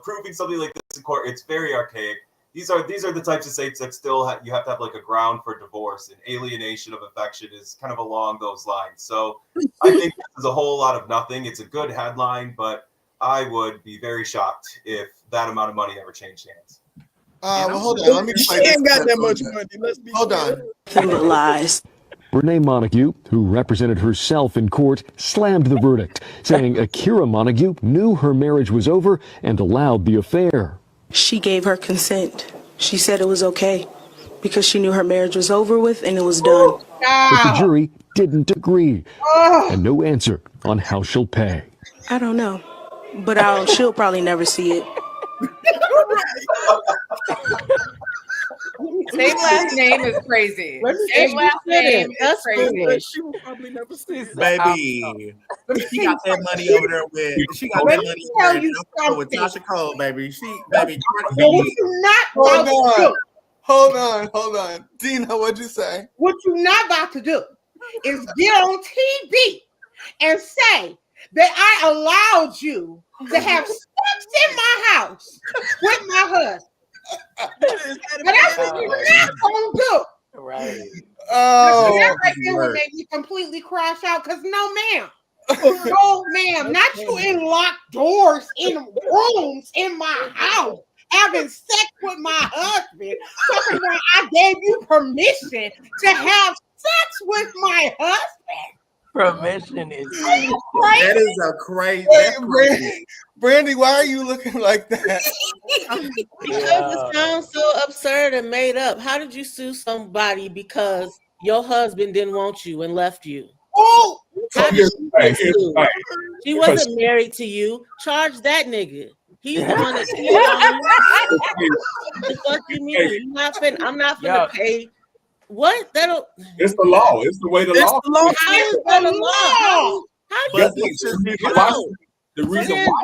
Proving something like this in court, it's very archaic. These are the types of states that still you have to have like a ground for divorce, and alienation of affection is kind of along those lines. So I think this is a whole lot of nothing. It's a good headline, but I would be very shocked if that amount of money ever changed hands. Well, hold on. Let me play She ain't got that much money. Let's be hold on. Criminalized. Renee Montague, who represented herself in court, slammed the verdict, saying Akira Montague knew her marriage was over and allowed the affair. She gave her consent. She said it was okay because she knew her marriage was over with and it was done. But the jury didn't agree, and no answer on how she'll pay. I don't know, but she'll probably never see it. Same last name is crazy. Same last name is crazy. She will probably never see it. Baby, she got that money over there with. She got that money over there with Tasha Cole, baby. Baby. Hold on. Dina, what'd you say? What you're not about to do is get on TV and say that I allowed you to have sex in my house with my husband. But that's what you're not gonna do. Right. Oh, that right there would make me completely crash out. Cause no, ma'am. No, ma'am. Not you in locked doors in rooms in my house having sex with my husband. Talking about I gave you permission to have sex with my husband. Permission is crazy. That is a crazy. Brandy, why are you looking like that? Because it sounds so absurd and made up. How did you sue somebody because your husband didn't want you and left you? Oh, how did you get sued? She wasn't married to you. Charge that nigga. He's the one that cheated on you. The fuck you mean? I'm not finna pay. What? It's the law. It's the way the law. How is that a law? How do you the reason why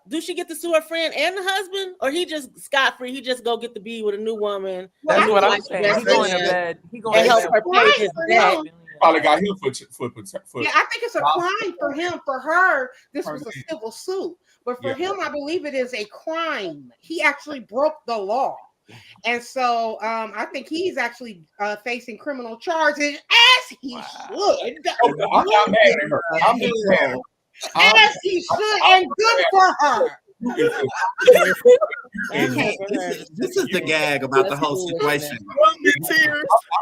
do she get to sue her friend and the husband, or he just scot free? He just go get to be with a new woman. That's what I'm saying. He going to bed. He going to help her pay his debt. Probably got him for. Yeah, I think it's a crime for him. For her, this was a civil suit, but for him, I believe it is a crime. He actually broke the law. And so I think he's actually facing criminal charges as he should. I'm not mad at her. I'm just saying. As he should, and good for her. Okay, this is the gag about the whole situation.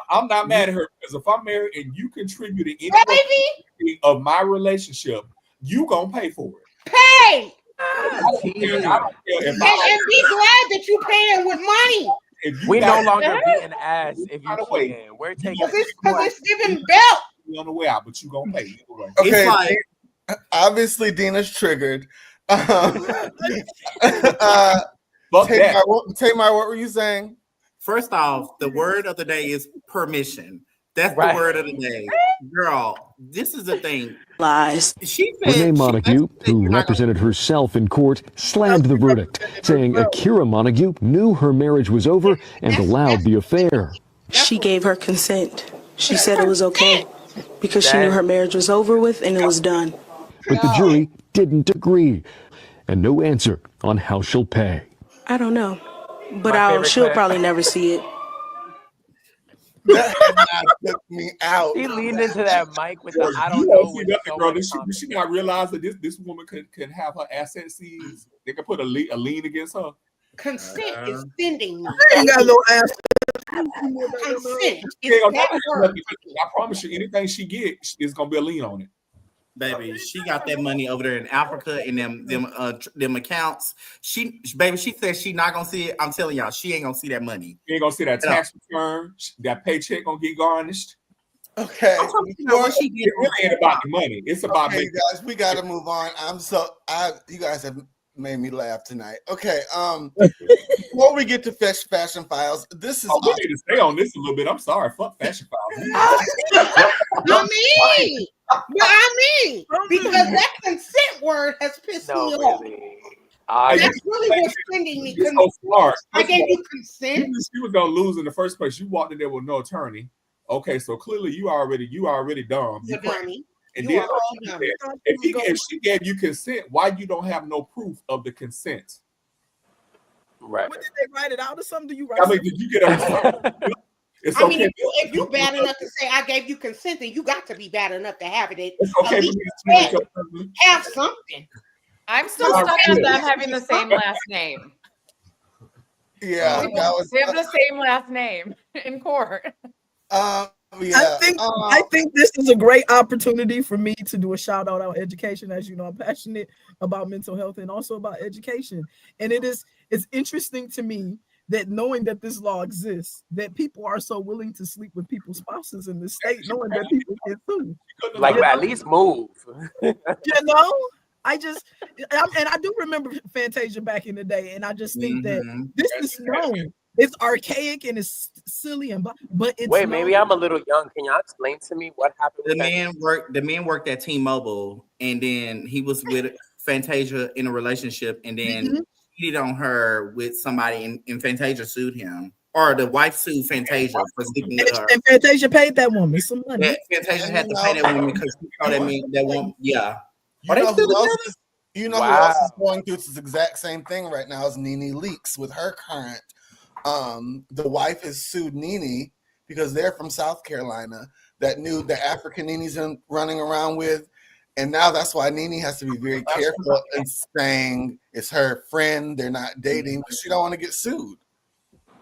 I'm not mad at her because if I'm married and you contributed anything of my relationship, you gonna pay for it. Pay. And be glad that you paying with money. We no longer beating ass if you cheating. We're taking because it's giving belt. You on the way out, but you gonna pay. Okay, obviously Dina's triggered. Tamar, what were you saying? First off, the word of the day is permission. That's the word of the day. Girl, this is the thing. Lies. She said Renee Montague, who represented herself in court, slammed the verdict, saying Akira Montague knew her marriage was over and allowed the affair. She gave her consent. She said it was okay because she knew her marriage was over with and it was done. But the jury didn't agree, and no answer on how she'll pay. I don't know, but she'll probably never see it. That took me out. He leaned into that mic with the I don't know. Bro, did she not realize that this woman can have her assets seized? They can put a lien against her. Consent is sending me. Ain't got no ass. Consent is that word. I promise you, anything she gets is gonna be a lien on it. Baby, she got that money over there in Africa in them accounts. She said she not gonna see it. I'm telling y'all, she ain't gonna see that money. You ain't gonna see that tax return. That paycheck gonna get garnished. Okay, it really ain't about the money. It's about you guys. We gotta move on. You guys have made me laugh tonight. Okay, before we get to fashion files, this is. We need to stay on this a little bit. I'm sorry, fuck fashion files. Because that consent word has pissed me off. That's really what's sending me. So smart. I gave you consent. She was gonna lose in the first place. You walked in there with no attorney. Okay, so clearly you already dumb. You're dummy. And then if she gave you consent, why you don't have no proof of the consent? Right. When did they write it out or something? Do you write? I mean, did you get a? I mean, if you bad enough to say I gave you consent, then you got to be bad enough to have it. It's okay. Have something. I'm still stuck on them having the same last name. Yeah, they have the same last name in court. Yeah. I think this is a great opportunity for me to do a shout out on education. As you know, I'm passionate about mental health and also about education. And it's interesting to me that knowing that this law exists, that people are so willing to sleep with people's spouses in this state, knowing that people get sued. Like, at least move. I do remember Fantasia back in the day, and I just think that this is known. It's archaic and it's silly, but it's Wait, maybe I'm a little young. Can y'all explain to me what happened? The man worked at T-Mobile, and then he was with Fantasia in a relationship, and then cheated on her with somebody, and Fantasia sued him, or the wife sued Fantasia for sleeping with her. And Fantasia paid that woman some money. Yeah, Fantasia had to pay that woman because she thought that woman. Yeah. You know who else is going through this exact same thing right now is Nene Leakes with her current. The wife has sued Nene because they're from South Carolina, that knew the African Nene's running around with. And now that's why Nene has to be very careful in saying it's her friend, they're not dating, because she don't want to get sued.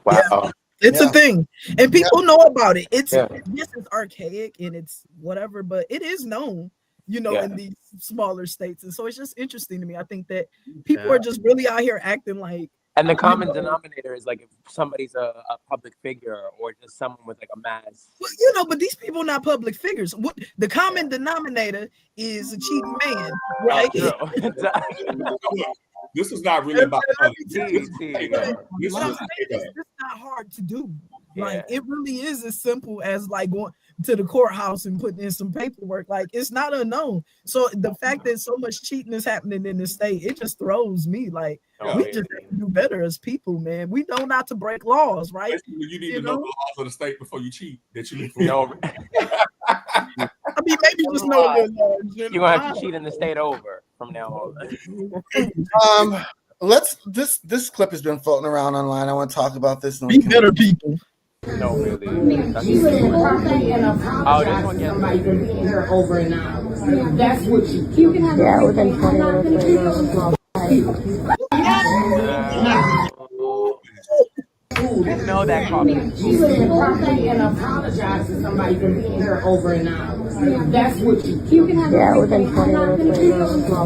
Wow. Yeah. It's a thing. And people know about it. Yes, it's archaic and it's whatever, but it is known, in these smaller states. And so it's just interesting to me. I think that people are just really out here acting like. And the common denominator is like if somebody's a public figure or just someone with like a mass. Well, but these people not public figures. What the common denominator is a cheating man, right? This is not really about money. It's not hard to do. Like it really is as simple as like going to the courthouse and putting in some paperwork. Like it's not unknown. So the fact that so much cheating is happening in the state, it just throws me. Like we just have to do better as people, man. We know not to break laws, right? You need to know the laws of the state before you cheat. That you know. I mean, maybe just know the laws. You're gonna have to cheat in the state over from now on. This clip has been floating around online. I want to talk about this. Be better people. No, really. You would apologize to somebody for being here over an hour. That's what you can have. Yeah, within 20 minutes. No, that coffee. You would and apologize to somebody for being here over an hour. That's what you can have. Yeah, within 20 minutes.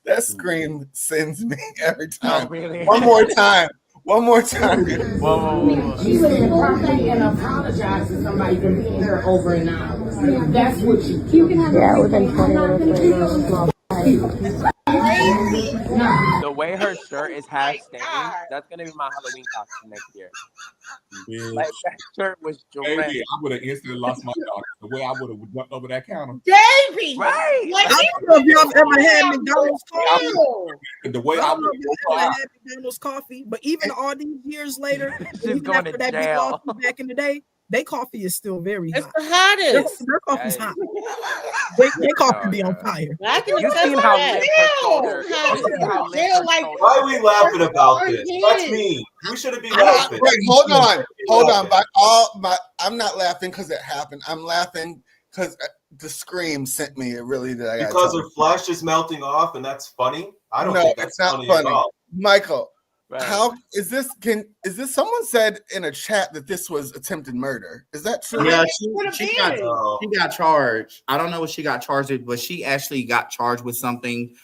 That scream sends me every time. Oh, really? One more time. Whoa. You would and apologize to somebody for being here over an hour. That's what you can have. Yeah, within 20 minutes. The way her shirt is half stained, that's gonna be my Halloween costume next year. Like that shirt was drenched. I would have instantly lost my dog. The way I would have jumped over that counter. Davey, right? I don't know if y'all ever had McDonald's coffee. The way I would have had McDonald's coffee, but even all these years later, she's going to jail. Back in the day, their coffee is still very hot. It's the hottest. Their coffee's hot. Their coffee be on fire. You seen how why are we laughing about this? That's me. We shouldn't be laughing. Wait, hold on. I'm not laughing because it happened. I'm laughing because the scream sent me. It really did. Because her flesh is melting off, and that's funny. I don't think that's funny at all. Michael. Right. How is this? Is this? Someone said in a chat that this was attempted murder. Is that true? Yeah, she got charged. I don't know what she got charged with, but she actually got charged with something.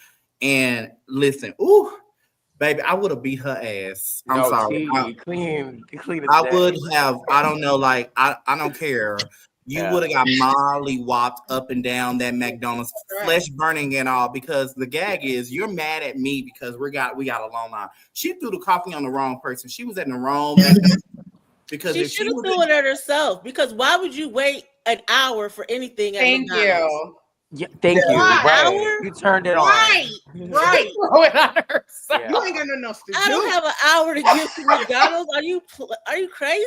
And listen, baby, I would have beat her ass. I'm sorry. Clean. I would have. I don't know. Like I don't care. You would have got molly-whopped up and down that McDonald's, flesh burning and all, because the gag is you're mad at me because we got a long line. She threw the coffee on the wrong person. She was at the wrong because she should have threw it at herself. Because why would you wait an hour for anything? Thank you. Yeah, thank you. Right. You turned it on. Right. Throw it on herself. Yeah. You ain't got nothing else to do. I don't have an hour to give to McDonald's. Are you crazy?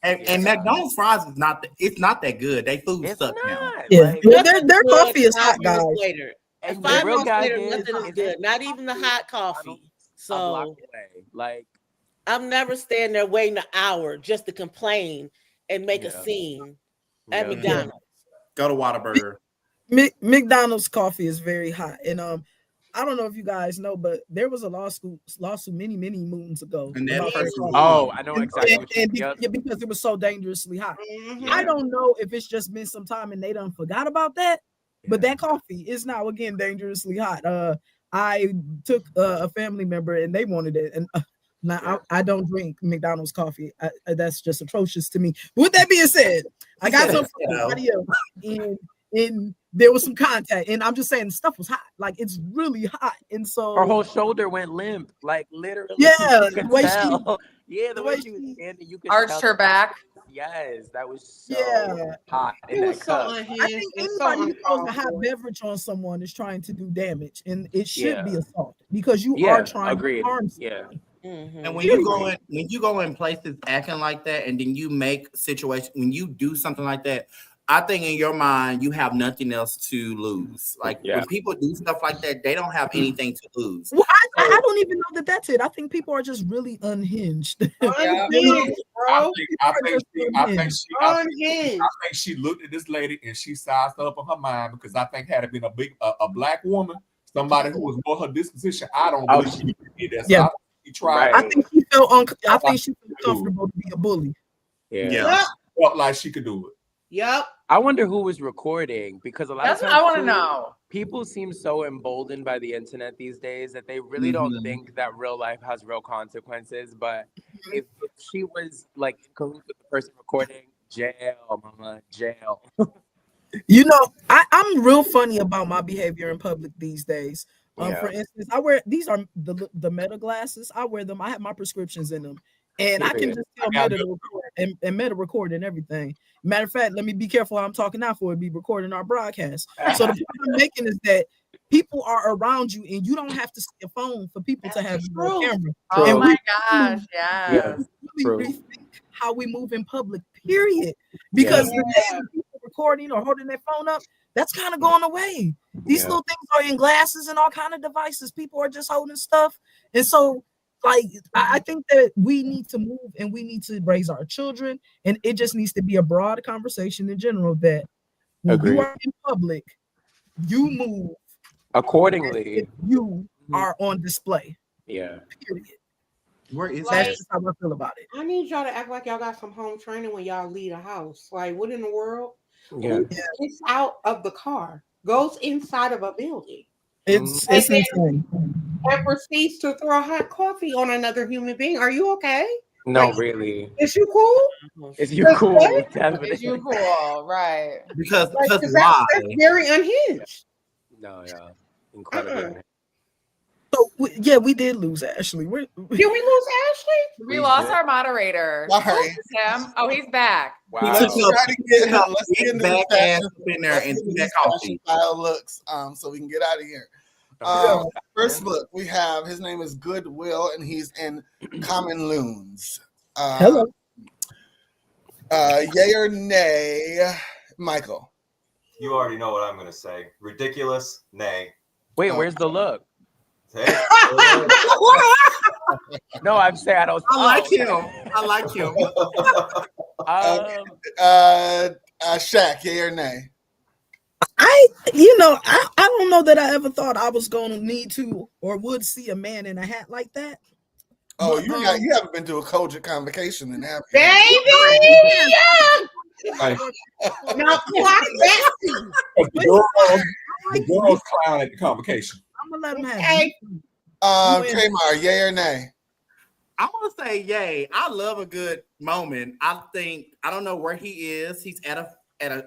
And McDonald's fries is not that good. They food suck now. Yeah, their coffee is hot, guys. Later. And 5 minutes later, nothing is good. Not even the hot coffee. So I'm never standing there waiting an hour just to complain and make a scene at McDonald's. Go to Whataburger. McDonald's coffee is very hot, and I don't know if you guys know, but there was a lawsuit many moons ago. And that person I know exactly. Because it was so dangerously hot. Mm-hmm. I don't know if it's just been some time and they done forgot about that, but that coffee is now again dangerously hot. I took a family member and they wanted it, and now I don't drink McDonald's coffee. That's just atrocious to me. But with that being said, I got some from somebody else, and there was some contact, and I'm just saying the stuff was hot. Like it's really hot, and so her whole shoulder went limp, like literally. Yeah, the way she was standing, you could arched her back. Yes, that was so hot. It was so unhinged. I think anybody who throws a hot beverage on someone is trying to do damage, and it should be assault because you are trying to harm someone. And when you go in places acting like that, and then you make situations when you do something like that, I think in your mind you have nothing else to lose. Like when people do stuff like that, they don't have anything to lose. Well, I don't even know that that's it. I think people are just really unhinged. I think she looked at this lady and she sized her up in her mind, because I think had it been a black woman, somebody who was more her disposition, I don't believe she did that. So she tried. I think she felt I think she felt comfortable to be a bully. Felt like she could do it. Yep. I wonder who was recording, because a lot That's of what times I want to know. People seem so emboldened by the internet these days that they really don't think that real life has real consequences. But if she was like in cahoots with the person recording, jail, mama, jail. You know, I'm real funny about my behavior in public these days. For instance, I wear these are the Meta glasses. I wear them. I have my prescriptions in them. And I can just tell Meta to record and Meta record and everything. Matter of fact, let me be careful how I'm talking now for it be recording our broadcast. So the point I'm making is that people are around you and you don't have to see a phone for people to have you on camera. Oh and my gosh, yes. Really rethink how we move in public, period. Because the days of people recording or holding their phone up, that's kind of going away. These little things are in glasses and all kind of devices. People are just holding stuff. And so like, I think that we need to move and we need to raise our children, and it just needs to be a broad conversation in general that when you are in public, you move accordingly. You are on display. Yeah. Period. Where is That's just how I feel about it. I need y'all to act like y'all got some home training when y'all leave a house. Like, what in the world? Yeah. Gets out of the car, goes inside of a building. It's insane. And proceeds to throw hot coffee on another human being. Are you okay? No, really. Is you cool? Is you cool? Definitely. Is you cool? Right. Because that's very unhinged. No, incredible. So we did lose Ashleigh. Did we lose Ashleigh? We lost our moderator. Sorry. Him. Oh, he's back. Wow. Let's get back ass in there and see that coffee. Looks, so we can get out of here. First look, we have his name is Goodwill, and he's in Common Loons. Hello. Yay or nay, Michael? You already know what I'm going to say. Ridiculous, nay. Wait, where's the look? No, I'm saying I don't. I like him. I like him. Shaq, yay or nay? I don't know that I ever thought I was going to need to or would see a man in a hat like that. Oh, you haven't been to a Kojic convocation and have baby. Now clock that. The girls clown at the convocation. I'm gonna let him have it. Kmar, yay or nay? I'm gonna say yay. I love a good moment. I don't know where he is. He's at an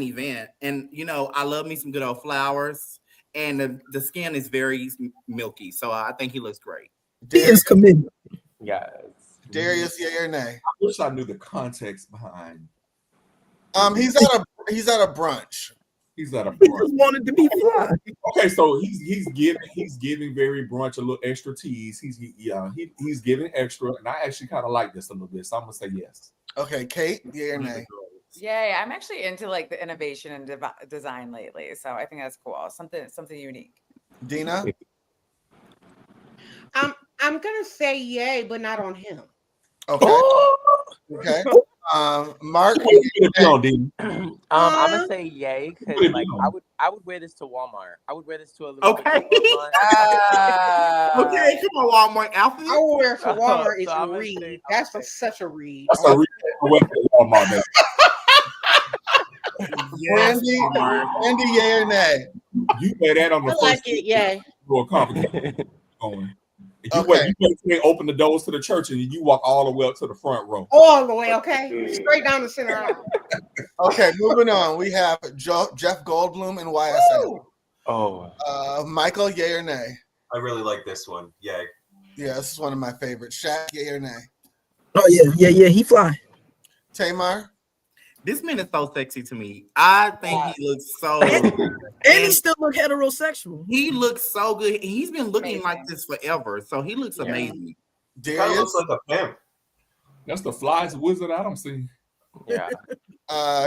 event, and I love me some good old flowers, and the skin is very milky, so I think he looks great. He is committed. Yes. Darius, yay or nay? I wish I knew the context behind. He's at a brunch. He's at a brunch. He just wanted to be fly. Okay, so he's giving very brunch a little extra tease. He's giving extra, and I actually kind of like this a little bit, so I'm gonna say yes. Okay, Kate, yay or nay? Yay! I'm actually into like the innovation and design lately, so I think that's cool. Something unique. Dina, I'm gonna say yay, but not on him. Okay. Okay. Mark. I'm gonna say yay because like I would wear this to Walmart. I would wear this to a little Okay. okay, Okay, come on, Walmart outfit. I will wear it for Walmart. It's So a I'm gonna read. That's such a read. That's a read Walmart. Brandy, yay or nay? You say that on the I first. like it, yay. Going. You open the doors to the church and you walk all the way up to the front row. All the way, okay? Straight down the center aisle. Okay, moving on. We have Jeff Goldblum and YSL. Oh. Michael, yay or nay? I really like this one. Yay. Yeah, this is one of my favorites. Shaq, yay or nay? Oh yeah, he fly. Tamar? This man is so sexy to me. I think he looks so and he still look heterosexual. He looks so good. And he's been looking like this forever. So he looks amazing. Kind of looks like a pimp. That's the flyest wizard I don't see. Yeah.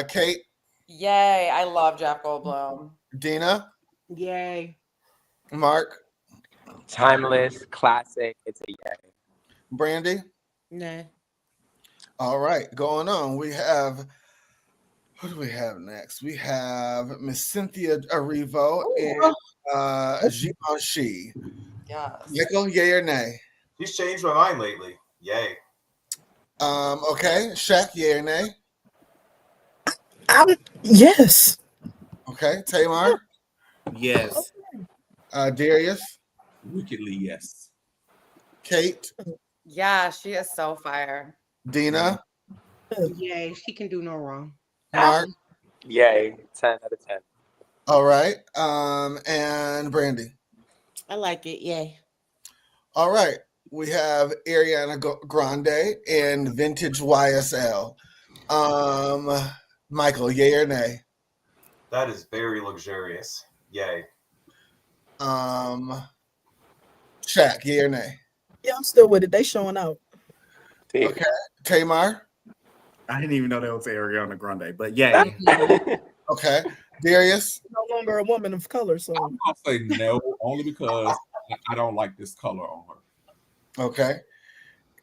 Kate? Yay. I love Jeff Goldblum. Dina? Yay. Mark? Timeless, classic. It's a yay. Brandy? Nay. All right, going on. We have, who do we have next? We have Miss Cynthia Erivo and Givenchy. Yes. Michael, yay or nay? She's changed my mind lately. Yay. Okay, Shaq, yay or nay? Yes. Okay, Tamar? Yes. Darius? Wickedly yes. Kate? Yeah, she is so fire. Dina? Yay, she can do no wrong. Mark? Yay. 10 out of 10. All right, and Brandy? I like it, yay. All right, we have Ariana Grande and Vintage YSL. Michael, yay or nay? That is very luxurious. Yay. Shaq, yay or nay? Yeah, I'm still with it. They showing out. Okay, Tamar? I didn't even know that was Ariana Grande, but yeah. Okay, Darius? No longer a woman of color, so I'll say no, only because I don't like this color on her. Okay,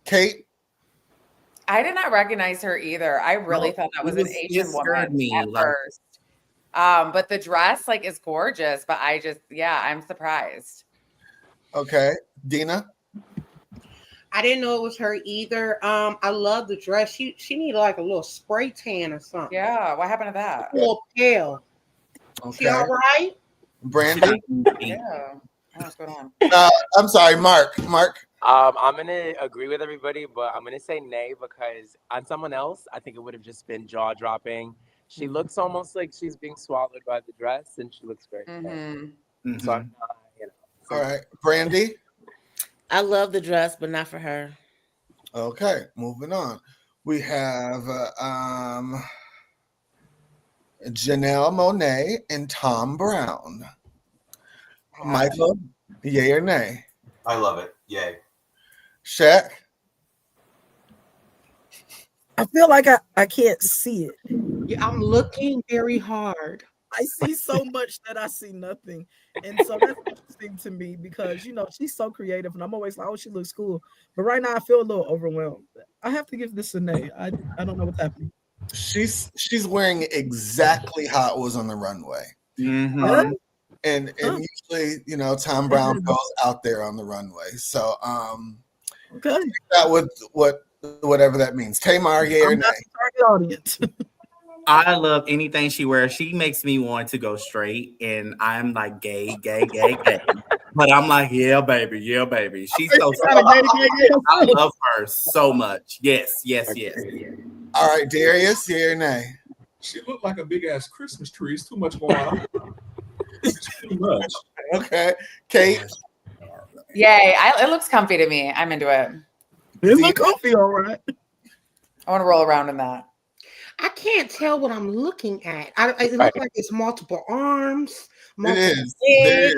Kate? I did not recognize her either. I really thought that was an Asian woman at first. But the dress like is gorgeous, but I'm surprised. Okay, Dina? I didn't know it was her either. I love the dress. She needed like a little spray tan or something. Yeah, what happened to that? A little pale. Okay. She all right? Brandy? Yeah. What's going on? I'm sorry, Mark. I'm gonna agree with everybody, but I'm gonna say nay because on someone else, I think it would have just been jaw dropping. She looks almost like she's being swallowed by the dress, and she looks great. Mm-hmm. So I'm not, All right, Brandy? I love the dress, but not for her. Okay, moving on. We have Janelle Monáe and Tom Brown. Michael, yay or nay? I love it. Yay. Shaq? I feel like I can't see it. Yeah, I'm looking very hard. I see so much that I see nothing. And so that's interesting to me because, she's so creative and I'm always like, oh, she looks cool. But right now I feel a little overwhelmed. I have to give this a nay. I don't know what's happening. She's wearing exactly how it was on the runway. Mm-hmm. And usually, Tom Brown goes out there on the runway. So okay. That would whatever that means. Tamar, yay or nay? Target audience. I love anything she wears. She makes me want to go straight, and I'm like gay. But I'm like, yeah, baby. She's so I love her so much. Yes. All right, Darius, yay or nay? She looked like a big ass Christmas tree. It's too much going on. It's too much. Okay, Kate. Yay! It looks comfy to me. I'm into it. It looks comfy, all right. I want to roll around in that. I can't tell what I'm looking at. It looks like it's multiple arms. Multiple It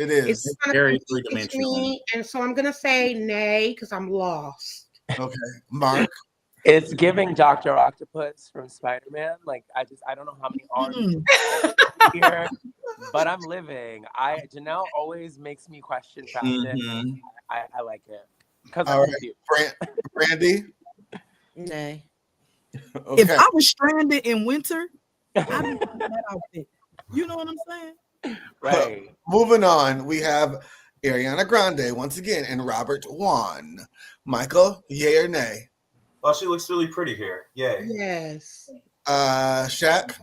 is. It's very three-dimensional. And so I'm gonna say nay because I'm lost. Okay, Mark. It's giving Dr. Octopus from Spider-Man. Like I don't know how many arms here, but I'm living. Janelle always makes me question fashion. I like it because all right, Brandy. Nay. If I was stranded in winter, I'd be wearing that outfit. You know what I'm saying? Right. Moving on, we have Ariana Grande once again and Robert Wan. Michael, yay or nay? Well, she looks really pretty here. Yay. Yes. Shaq?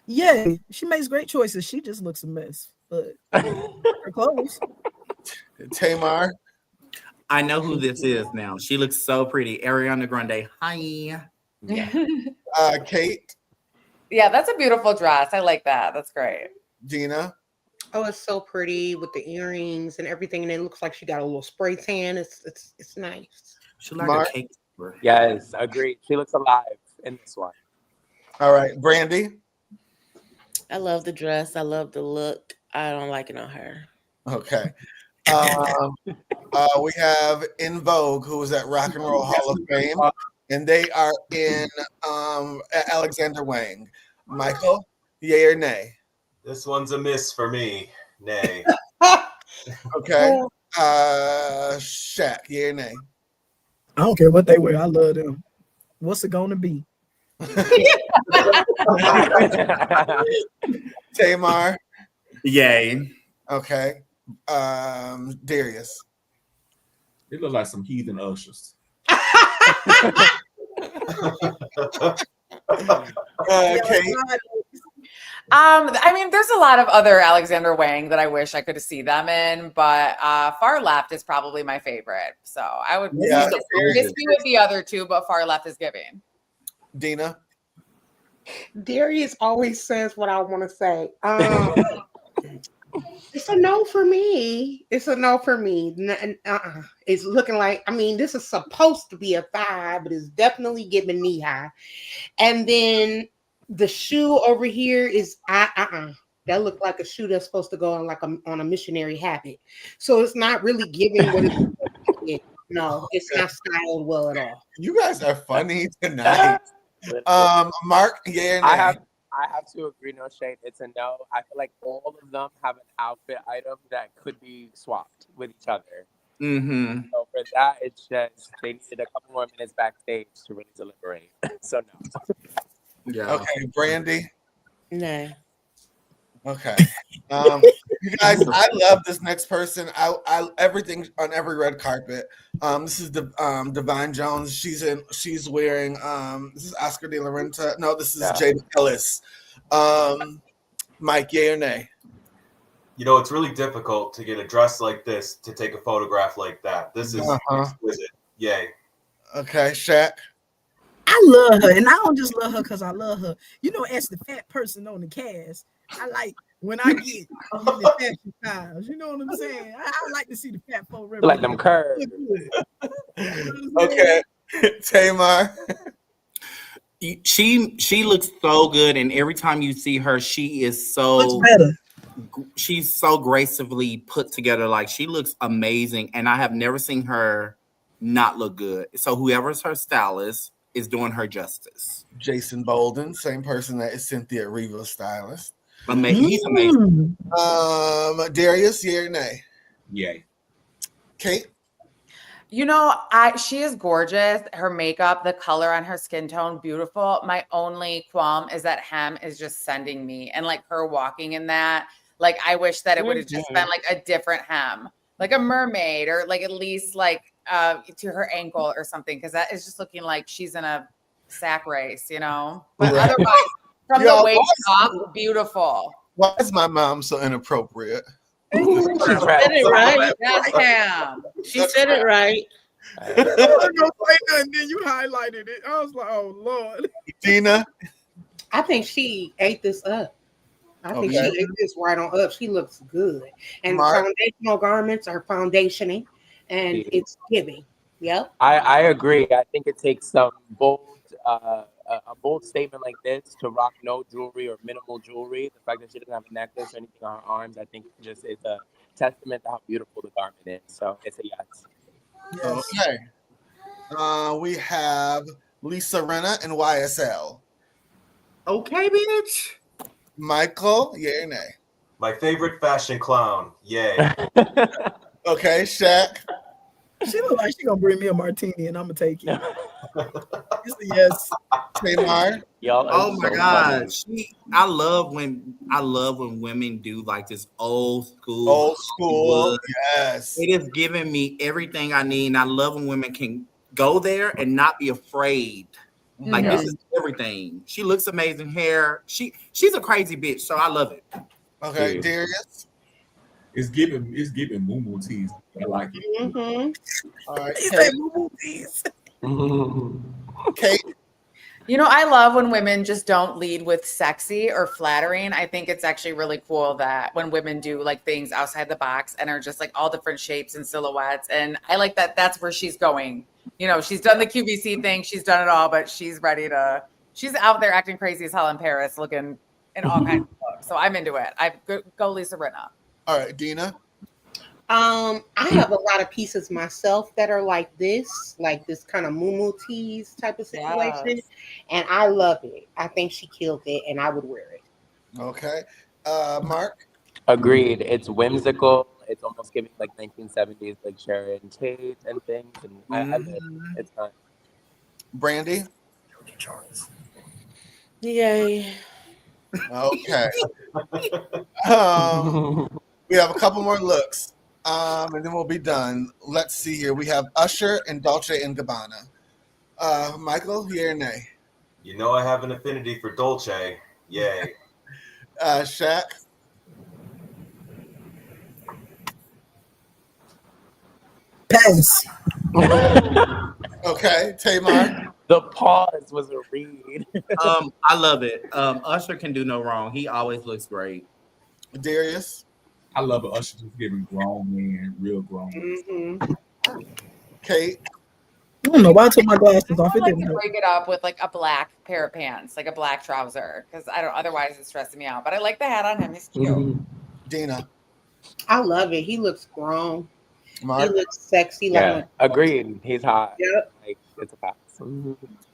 Yeah, she makes great choices. She just looks a mess, but her clothes. Tamar? I know who this is now. She looks so pretty. Ariana Grande. Hi. Yeah. Kate? Yeah, that's a beautiful dress. I like that. That's great. Gina? Oh, it's so pretty with the earrings and everything, and it looks like she got a little spray tan. It's nice. She like Marc? a cake. Yes, agreed. She looks alive in this one. All right, Brandy? I love the dress. I love the look. I don't like it on her. Okay. We have In Vogue, who is at Rock and Roll Hall of Fame, and they are in Alexander Wang. Michael, yay or nay? This one's a miss for me. Nay. Okay. Shaq, yay or nay? I don't care what they wear. I love them. What's it gonna be? Tamar? Yay. Okay. Darius? They look like some heathen ushers. Kate? I mean, there's a lot of other Alexander Wang that I wish I could see them in, but Far Left is probably my favorite. So I would miss me with the other two, but Far Left is giving. Dina? Darius always says what I want to say. It's a no for me. It's a no for me. It's looking like, I mean, this is supposed to be a 5, but it's definitely giving knee high. And then the shoe over here is that looked like a shoe that's supposed to go on like on a missionary habit. So it's not really giving what it's no, it's not styled well at all. You guys are funny tonight. Marc, yeah, I have to agree, no shade. It's a no. I feel like all of them have an outfit item that could be swapped with each other. Mm-hmm. So for that, it's just they needed a couple more minutes backstage to really deliberate. So no. Yeah. Okay, Brandy. No. Okay. You guys, I love this next person. I everything on every red carpet. This is the Divine Jones. She's wearing this is Oscar de la Renta. No, this is Jada Ellis. Mike, yay or nay? You know, it's really difficult to get a dress like this to take a photograph like that. This is exquisite. Yay. Okay, Shaq. I love her, and I don't just love her because I love her. You know, as the fat person on the cast, I like when I get the fashion styles. You know what I'm saying? I like to see the fat folk Like them curves. Okay, Tamar. She looks so good, and every time you see her, she is so much better. She's so gracefully put together. Like, she looks amazing, and I have never seen her not look good. So whoever's her stylist is doing her justice. Jason Bolden, same person that is Cynthia Riva's stylist. Amazing. He's amazing. Darius, yay or nay? Yay. Kate? You know, she is gorgeous. Her makeup, the color on her skin tone, beautiful. My only qualm is that hem is just sending me. And like her walking in that, like I wish that it would have just been like a different hem, like a mermaid, or like at least like to her ankle or something, because that is just looking like she's in a sack race, you know. But otherwise, from the waist up, beautiful. Why is my mom so inappropriate? She said it right. Yes, ma'am. She said it right. I wasn't gonna say nothing, then you highlighted it. I was like, oh Lord. Dina? I think she ate this up. I think she ate this right on up. She looks good. And Marc? foundational garments are foundationing, and it's giving. Yep. I agree. I think it takes some bold, a bold statement like this to rock no jewelry or minimal jewelry. The fact that she doesn't have a necklace or anything on her arms, I think just is a testament to how beautiful the garment is. So it's a yes. Okay. We have Lisa Rinna and YSL. Okay, bitch. Michael, yay or nay? My favorite fashion clown. Yay. Okay, Shaq. She look like she gonna bring me a martini and I'm gonna take it. It's a yes. Tamar. Y'all are Oh my so God. funny. I love when women do like this old school Old school. Hollywood. Yes. It is giving me everything I need. And I love when women can go there and not be afraid. Like this is everything. She looks amazing hair. She's a crazy bitch, so I love it. Okay, Darius. It's giving moo teas. I like it. Mm-hmm. All right. He said moo teas. Kate. You know, I love when women just don't lead with sexy or flattering. I think it's actually really cool that when women do like things outside the box and are just like all different shapes and silhouettes. And I like that that's where she's going. You know, she's done the QVC thing, she's done it all, but she's she's out there acting crazy as hell in Paris, looking in all kinds of looks. So I'm into it. Go Lisa Rinna. All right, Dina. I have a lot of pieces myself that are like this kind of moo tees type of situation. Yes. And I love it. I think she killed it and I would wear it. Okay. Mark. Agreed. It's whimsical. It's almost giving like 1970s, like Sharon Tate and things. And I love it. It's fun. Brandy. Yay. Okay. We have a couple more looks. And then we'll be done. Let's see here. We have Usher and Dolce & Gabbana. Michael, yay or nay? You know I have an affinity for Dolce. Yay. Shaq. Pass. Okay, Tamar. The pause was a read. I love it. Usher can do no wrong. He always looks great. Darius. I love it. Usher just giving grown men, real grown men. Kate. I don't know why I took my glasses off. I It like didn't to hurt. break it up with like a black pair of pants, like a black trouser, because I don't. Otherwise, it's stressing me out. But I like the hat on him. He's cute. Dina. I love it. He looks grown. Mark. He looks sexy. Yeah, agreed. He's hot. Yep. Like, it's a pass.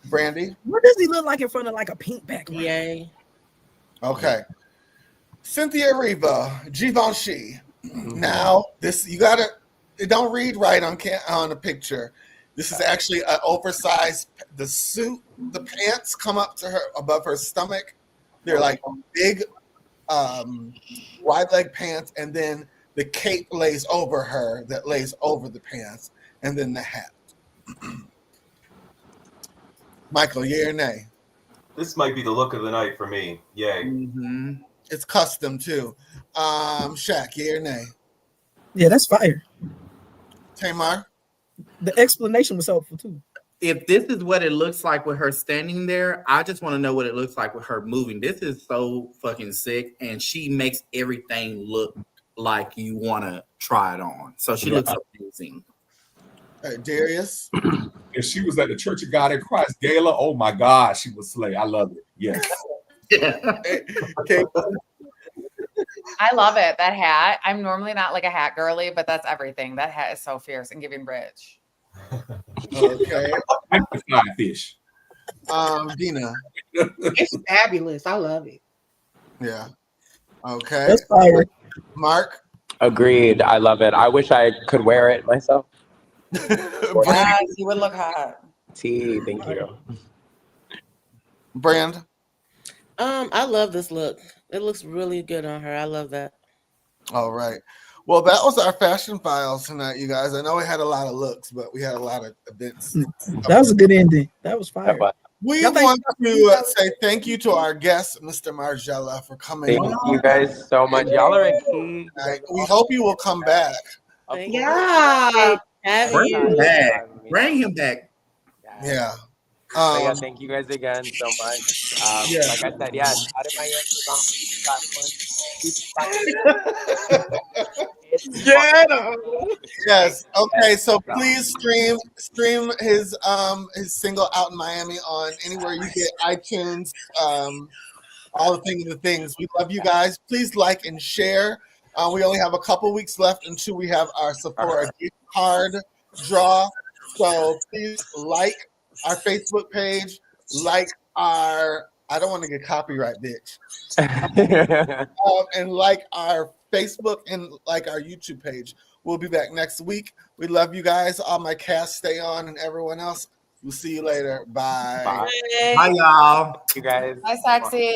Brandy. What does he look like in front of like a pink background? Yay. Okay. Cynthia Riva, Givenchy. Now, this you gotta. It don't read right on the picture. This is actually an oversized. The suit, the pants come up to her above her stomach. They're like big, wide leg pants, and then the cape lays over her. That lays over the pants, and then the hat. Michael, yay or nay? This might be the look of the night for me. Yay. Mm-hmm. It's custom too. Shaq, yay or nay? Yeah, that's fire. Tamar. The explanation was helpful too. If this is what it looks like with her standing there, I just want to know what it looks like with her moving. This is so fucking sick, and she makes everything look like you want to try it on. So she looks amazing. Darius. If she was at the Church of God in Christ gala, oh my God, she would slay. I love it. Yes. Okay. I love it. That hat. I'm normally not like a hat girly, but that's everything. That hat is so fierce and giving rich. Okay. Fish. Dina. It's fabulous. I love it. Yeah. Okay. That's fire. Mark. Agreed. I love it. I wish I could wear it myself. Yes, you would look hot. T, thank you. Brand. I love this look. It looks really good on her. I love that. All right. Well, that was our fashion files tonight, you guys. I know we had a lot of looks, but we had a lot of events. That was a good ending. That was fire. We Y'all think- want to say thank you to our guest, Mr. Margiela, for coming. Thank you guys so much. Y'all are a key. We hope you will come back. Yeah. Bring him back. Bring him back. Yeah. So yeah, thank you guys again so much. Yeah. Like I said, yes, out of my Yes. Okay. So please stream his single Out in Miami on anywhere you get iTunes. All the things. We love you guys. Please like and share. We only have a couple weeks left until we have our Sephora gift card draw. So please like our Facebook page, like our, I don't want to get copyright, bitch. And like our Facebook and like our YouTube page. We'll be back next week. We love you guys. All my cast stay on, and everyone else. We'll see you later. Bye. Bye, y'all. You guys. Bye, sexy.